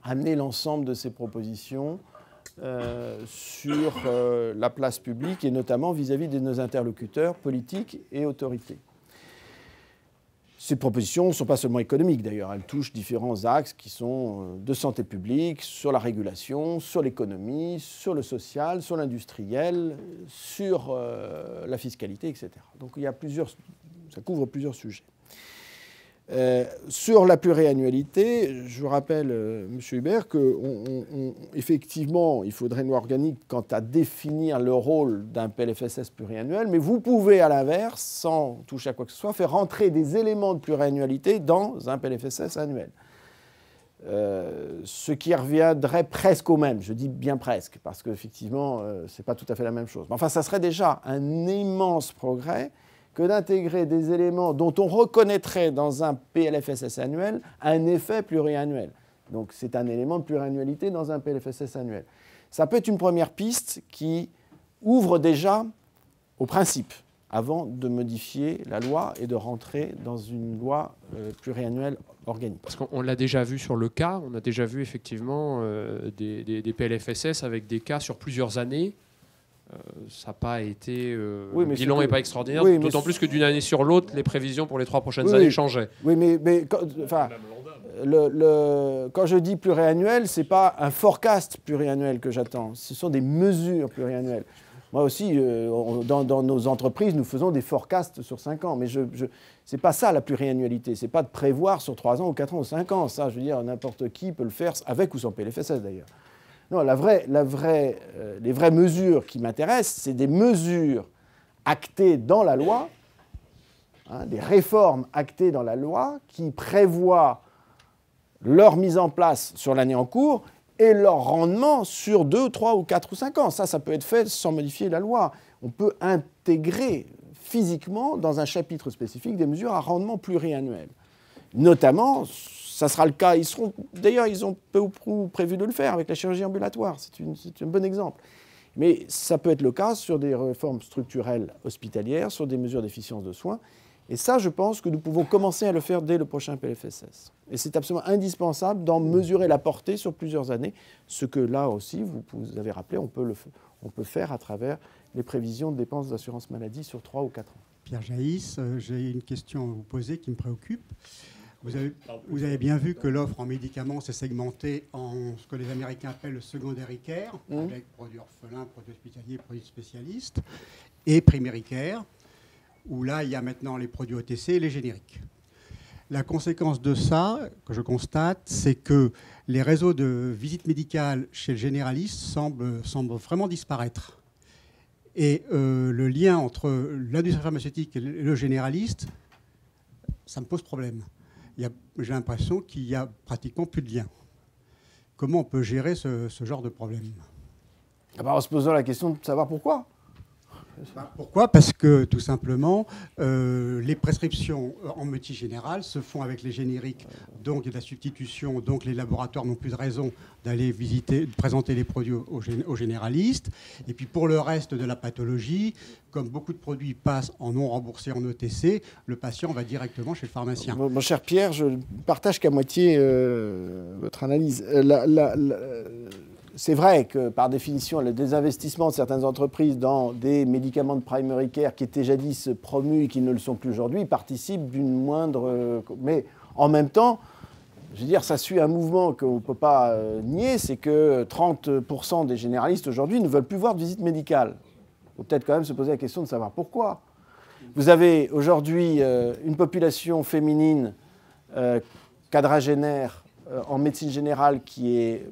amener l'ensemble de ces propositions sur la place publique, et notamment vis-à-vis de nos interlocuteurs politiques et autorités. Ces propositions ne sont pas seulement économiques d'ailleurs, elles touchent différents axes qui sont de santé publique, sur la régulation, sur l'économie, sur le social, sur l'industriel, sur la fiscalité, etc. Donc il y a ça couvre plusieurs sujets. Sur la pluriannualité, je vous rappelle, M. Hubert, qu'effectivement, il faudrait une loi organique quant à définir le rôle d'un PLFSS pluriannuel, mais vous pouvez, à l'inverse, sans toucher à quoi que ce soit, faire rentrer des éléments de pluriannualité dans un PLFSS annuel. Ce qui reviendrait presque au même, je dis bien presque, parce qu'effectivement, ce n'est pas tout à fait la même chose. Mais enfin, ça serait déjà un immense progrès que d'intégrer des éléments dont on reconnaîtrait dans un PLFSS annuel un effet pluriannuel. Donc c'est un élément de pluriannualité dans un PLFSS annuel. Ça peut être une première piste qui ouvre déjà au principe, avant de modifier la loi et de rentrer dans une loi pluriannuelle organique. Parce qu'on l'a déjà vu sur le cas, on a déjà vu effectivement des PLFSS avec des cas sur plusieurs années. Ça n'a pas été... le bilan n'est pas extraordinaire, d'autant plus que d'une année sur l'autre, les prévisions pour les 3 prochaines années changeaient. Oui, mais quand je dis pluriannuel, ce n'est pas un forecast pluriannuel que j'attends, ce sont des mesures pluriannuelles. Moi aussi, dans nos entreprises, nous faisons des forecasts sur 5 ans, mais ce n'est pas ça la pluriannualité, ce n'est pas de prévoir sur 3 ans ou 4 ans ou 5 ans. Ça, je veux dire, n'importe qui peut le faire, avec ou sans PLFSS d'ailleurs. Non, les vraies mesures qui m'intéressent, c'est des mesures actées dans la loi, des réformes actées dans la loi qui prévoient leur mise en place sur l'année en cours et leur rendement sur 2, 3 ou 4 ou 5 ans. Ça peut être fait sans modifier la loi. On peut intégrer physiquement dans un chapitre spécifique des mesures à rendement pluriannuel. Notamment, ça sera le cas, d'ailleurs, ils ont peu ou prou prévu de le faire avec la chirurgie ambulatoire, c'est un bon exemple. Mais ça peut être le cas sur des réformes structurelles hospitalières, sur des mesures d'efficience de soins. Et ça, je pense que nous pouvons commencer à le faire dès le prochain PLFSS. Et c'est absolument indispensable d'en mesurer la portée sur plusieurs années, ce que là aussi, vous avez rappelé, on peut faire à travers les prévisions de dépenses d'assurance maladie sur 3 ou 4 ans. Pierre Jaïs, j'ai une question à vous poser qui me préoccupe. Vous avez bien vu que l'offre en médicaments s'est segmentée en ce que les Américains appellent le secondary care, avec produits orphelins, produits hospitaliers, produits spécialistes, et primary care, où là, il y a maintenant les produits OTC et les génériques. La conséquence de ça, que je constate, c'est que les réseaux de visites médicales chez le généraliste semblent vraiment disparaître. Et le lien entre l'industrie pharmaceutique et le généraliste, ça me pose problème. J'ai l'impression qu'il n'y a pratiquement plus de lien. Comment on peut gérer ce genre de problème ? En se posant la question de savoir pourquoi. Pourquoi ? Parce que, tout simplement, les prescriptions en médecine générale se font avec les génériques, donc il y a de la substitution, donc les laboratoires n'ont plus de raison d'aller présenter les produits aux généralistes. Et puis pour le reste de la pathologie, comme beaucoup de produits passent en non remboursé en OTC, le patient va directement chez le pharmacien. Mon cher Pierre, je partage qu'à moitié votre analyse. C'est vrai que, par définition, le désinvestissement de certaines entreprises dans des médicaments de primary care qui étaient jadis promus et qui ne le sont plus aujourd'hui participe d'une moindre... Mais en même temps, je veux dire, ça suit un mouvement qu'on ne peut pas nier, c'est que 30% des généralistes aujourd'hui ne veulent plus voir de visite médicale. Il faut peut-être quand même se poser la question de savoir pourquoi. Vous avez aujourd'hui une population féminine quadragénaire en médecine générale qui est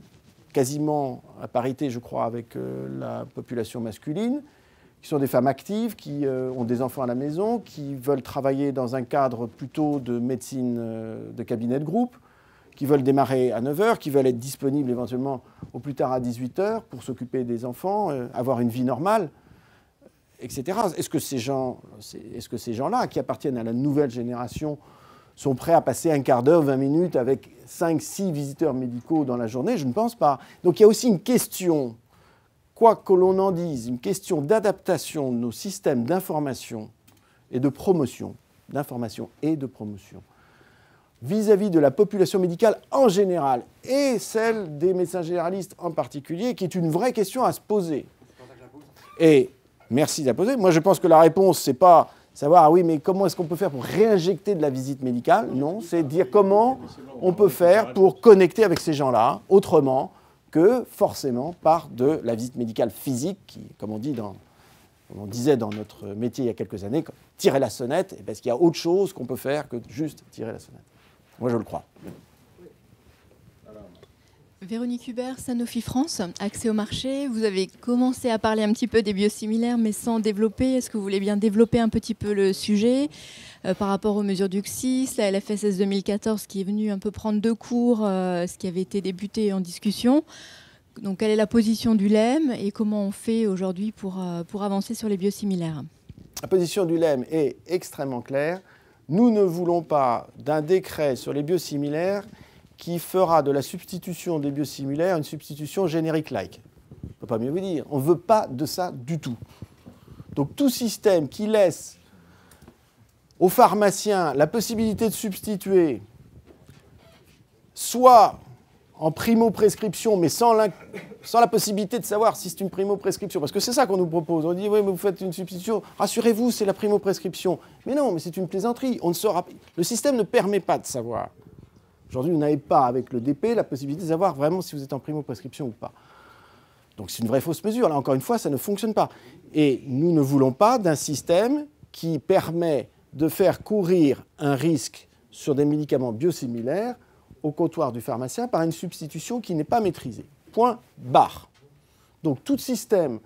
quasiment à parité, je crois, avec la population masculine, qui sont des femmes actives, qui ont des enfants à la maison, qui veulent travailler dans un cadre plutôt de médecine de cabinet de groupe, qui veulent démarrer à 9h, qui veulent être disponibles éventuellement au plus tard à 18h pour s'occuper des enfants, avoir une vie normale, etc. Est-ce que ces gens-là, qui appartiennent à la nouvelle génération, sont prêts à passer un quart d'heure, 20 minutes avec 5-6 visiteurs médicaux dans la journée? Je ne pense pas. Donc il y a aussi une question, quoi que l'on en dise, une question d'adaptation de nos systèmes d'information et de promotion, vis-à-vis de la population médicale en général et celle des médecins généralistes en particulier, qui est une vraie question à se poser. Et merci de la poser. Moi, je pense que la réponse, c'est pas savoir, ah oui, mais comment est-ce qu'on peut faire pour réinjecter de la visite médicale? Non, c'est dire comment on peut faire pour connecter avec ces gens-là autrement que forcément par de la visite médicale physique, qui, comme on disait dans notre métier il y a quelques années, tirer la sonnette, parce qu'il y a autre chose qu'on peut faire que juste tirer la sonnette. Moi, je le crois. Véronique Hubert, Sanofi France, accès au marché. Vous avez commencé à parler un petit peu des biosimilaires, mais sans développer. Est-ce que vous voulez bien développer un petit peu le sujet par rapport aux mesures du CSIS, la LFSS 2014 qui est venue un peu prendre de court ce qui avait été débuté en discussion? Donc, quelle est la position du LEM et comment on fait aujourd'hui pour avancer sur les biosimilaires? La position du LEM est extrêmement claire. Nous ne voulons pas d'un décret sur les biosimilaires qui fera de la substitution des biosimilaires une substitution générique-like. Je ne peux pas mieux vous dire. On ne veut pas de ça du tout. Donc tout système qui laisse aux pharmaciens la possibilité de substituer, soit en primo-prescription, mais sans la possibilité de savoir si c'est une primo-prescription. Parce que c'est ça qu'on nous propose. On dit, oui, mais vous faites une substitution. Rassurez-vous, c'est la primo-prescription. Mais non, mais c'est une plaisanterie. On ne saura... Le système ne permet pas de savoir. Aujourd'hui, vous n'avez pas, avec le DP, la possibilité de savoir vraiment si vous êtes en primo-prescription ou pas. Donc c'est une vraie fausse mesure. Là, encore une fois, ça ne fonctionne pas. Et nous ne voulons pas d'un système qui permet de faire courir un risque sur des médicaments biosimilaires au comptoir du pharmacien par une substitution qui n'est pas maîtrisée. Point barre. Donc tout système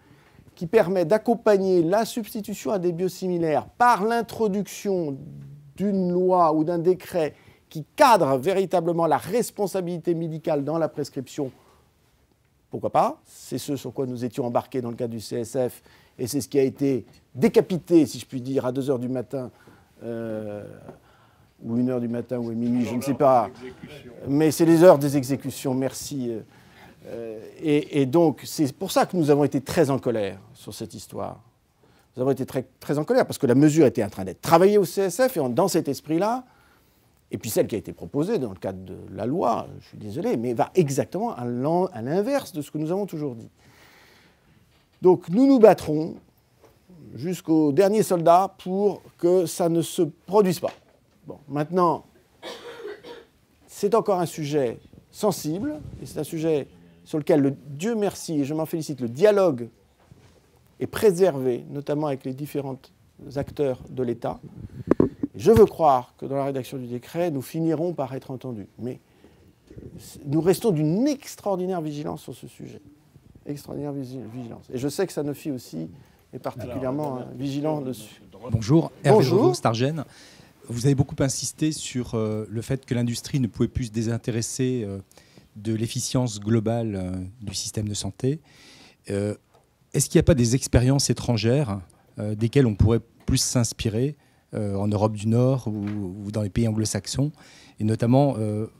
qui permet d'accompagner la substitution à des biosimilaires par l'introduction d'une loi ou d'un décret qui cadre véritablement la responsabilité médicale dans la prescription, pourquoi pas? C'est ce sur quoi nous étions embarqués dans le cadre du CSF, et c'est ce qui a été décapité, si je puis dire, à 2h du matin, ou 1h du matin, ou à minuit, je ne sais pas. Mais c'est les heures des exécutions, merci. Et donc, c'est pour ça que nous avons été très en colère sur cette histoire. Nous avons été très, très en colère, parce que la mesure était en train d'être travaillée au CSF, et dans cet esprit-là, et puis celle qui a été proposée dans le cadre de la loi, je suis désolé, mais va exactement à l'inverse de ce que nous avons toujours dit. Donc nous nous battrons jusqu'au dernier soldat pour que ça ne se produise pas. Bon, maintenant, c'est encore un sujet sensible, et c'est un sujet sur lequel, Dieu merci, et je m'en félicite, le dialogue est préservé, notamment avec les différents acteurs de l'État. Je veux croire que dans la rédaction du décret, nous finirons par être entendus. Mais nous restons d'une extraordinaire vigilance sur ce sujet. Extraordinaire vigilance. Et je sais que Sanofi aussi est particulièrement vigilant dessus. Bonjour, Hervé Revaux, Stargen. Vous avez beaucoup insisté sur le fait que l'industrie ne pouvait plus se désintéresser de l'efficience globale du système de santé. Est-ce qu'il n'y a pas des expériences étrangères desquelles on pourrait plus s'inspirer en Europe du Nord ou dans les pays anglo-saxons? Et notamment,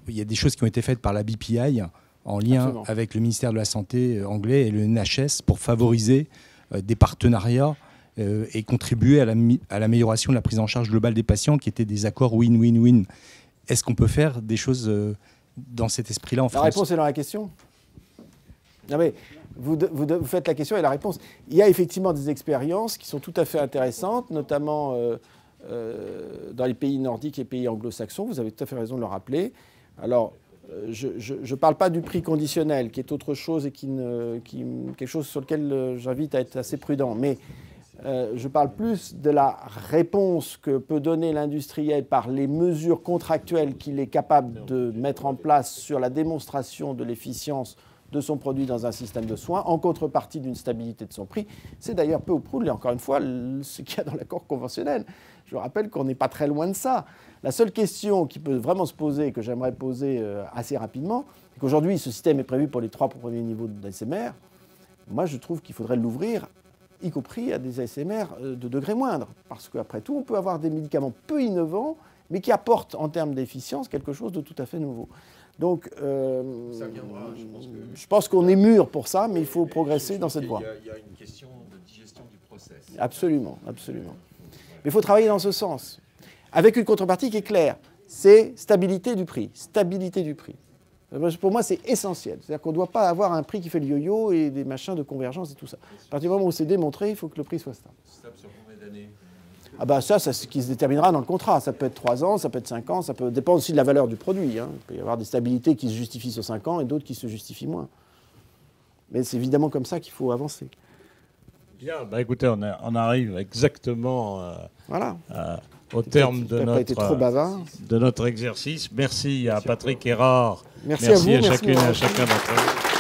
il y a des choses qui ont été faites par la BPI en lien Absolument. Avec le ministère de la Santé anglais et le NHS pour favoriser des partenariats et contribuer à l'amélioration de la prise en charge globale des patients, qui étaient des accords win-win-win. Est-ce qu'on peut faire des choses dans cet esprit-là en France? La réponse est dans la question. Non mais vous faites la question et la réponse. Il y a effectivement des expériences qui sont tout à fait intéressantes, notamment dans les pays nordiques et pays anglo-saxons. Vous avez tout à fait raison de le rappeler. Alors, je ne parle pas du prix conditionnel, qui est autre chose et quelque chose sur lequel j'invite à être assez prudent. Mais je parle plus de la réponse que peut donner l'industriel par les mesures contractuelles qu'il est capable de mettre en place sur la démonstration de l'efficience de son produit dans un système de soins en contrepartie d'une stabilité de son prix. C'est d'ailleurs peu ou prou, encore une fois, ce qu'il y a dans l'accord conventionnel. Je rappelle qu'on n'est pas très loin de ça. La seule question qui peut vraiment se poser et que j'aimerais poser assez rapidement, c'est qu'aujourd'hui, ce système est prévu pour les 3 premiers niveaux d'ASMR. Moi, je trouve qu'il faudrait l'ouvrir, y compris à des ASMR de degré moindre. Parce qu'après tout, on peut avoir des médicaments peu innovants, mais qui apportent en termes d'efficience quelque chose de tout à fait nouveau. Donc, ça viendra, je pense qu'on est mûr pour ça, mais il faut progresser dans cette voie. Il y a une question de digestion du process. Absolument, absolument. Mais il faut travailler dans ce sens, avec une contrepartie qui est claire. C'est stabilité du prix. Stabilité du prix. Pour moi, c'est essentiel. C'est-à-dire qu'on ne doit pas avoir un prix qui fait le yo-yo et des machins de convergence et tout ça. À partir du moment où c'est démontré, il faut que le prix soit stable. Stable sur combien d'années ? Ah bah ça, c'est ce qui se déterminera dans le contrat. Ça peut être 3 ans, ça peut être 5 ans, ça peut dépendre aussi de la valeur du produit. Hein. Il peut y avoir des stabilités qui se justifient sur 5 ans et d'autres qui se justifient moins. Mais c'est évidemment comme ça qu'il faut avancer. Bien, bah écoutez, on arrive exactement voilà. Au terme de notre exercice. Merci à Patrick Erard. Merci à vous, à chacune et à chacun d'entre vous.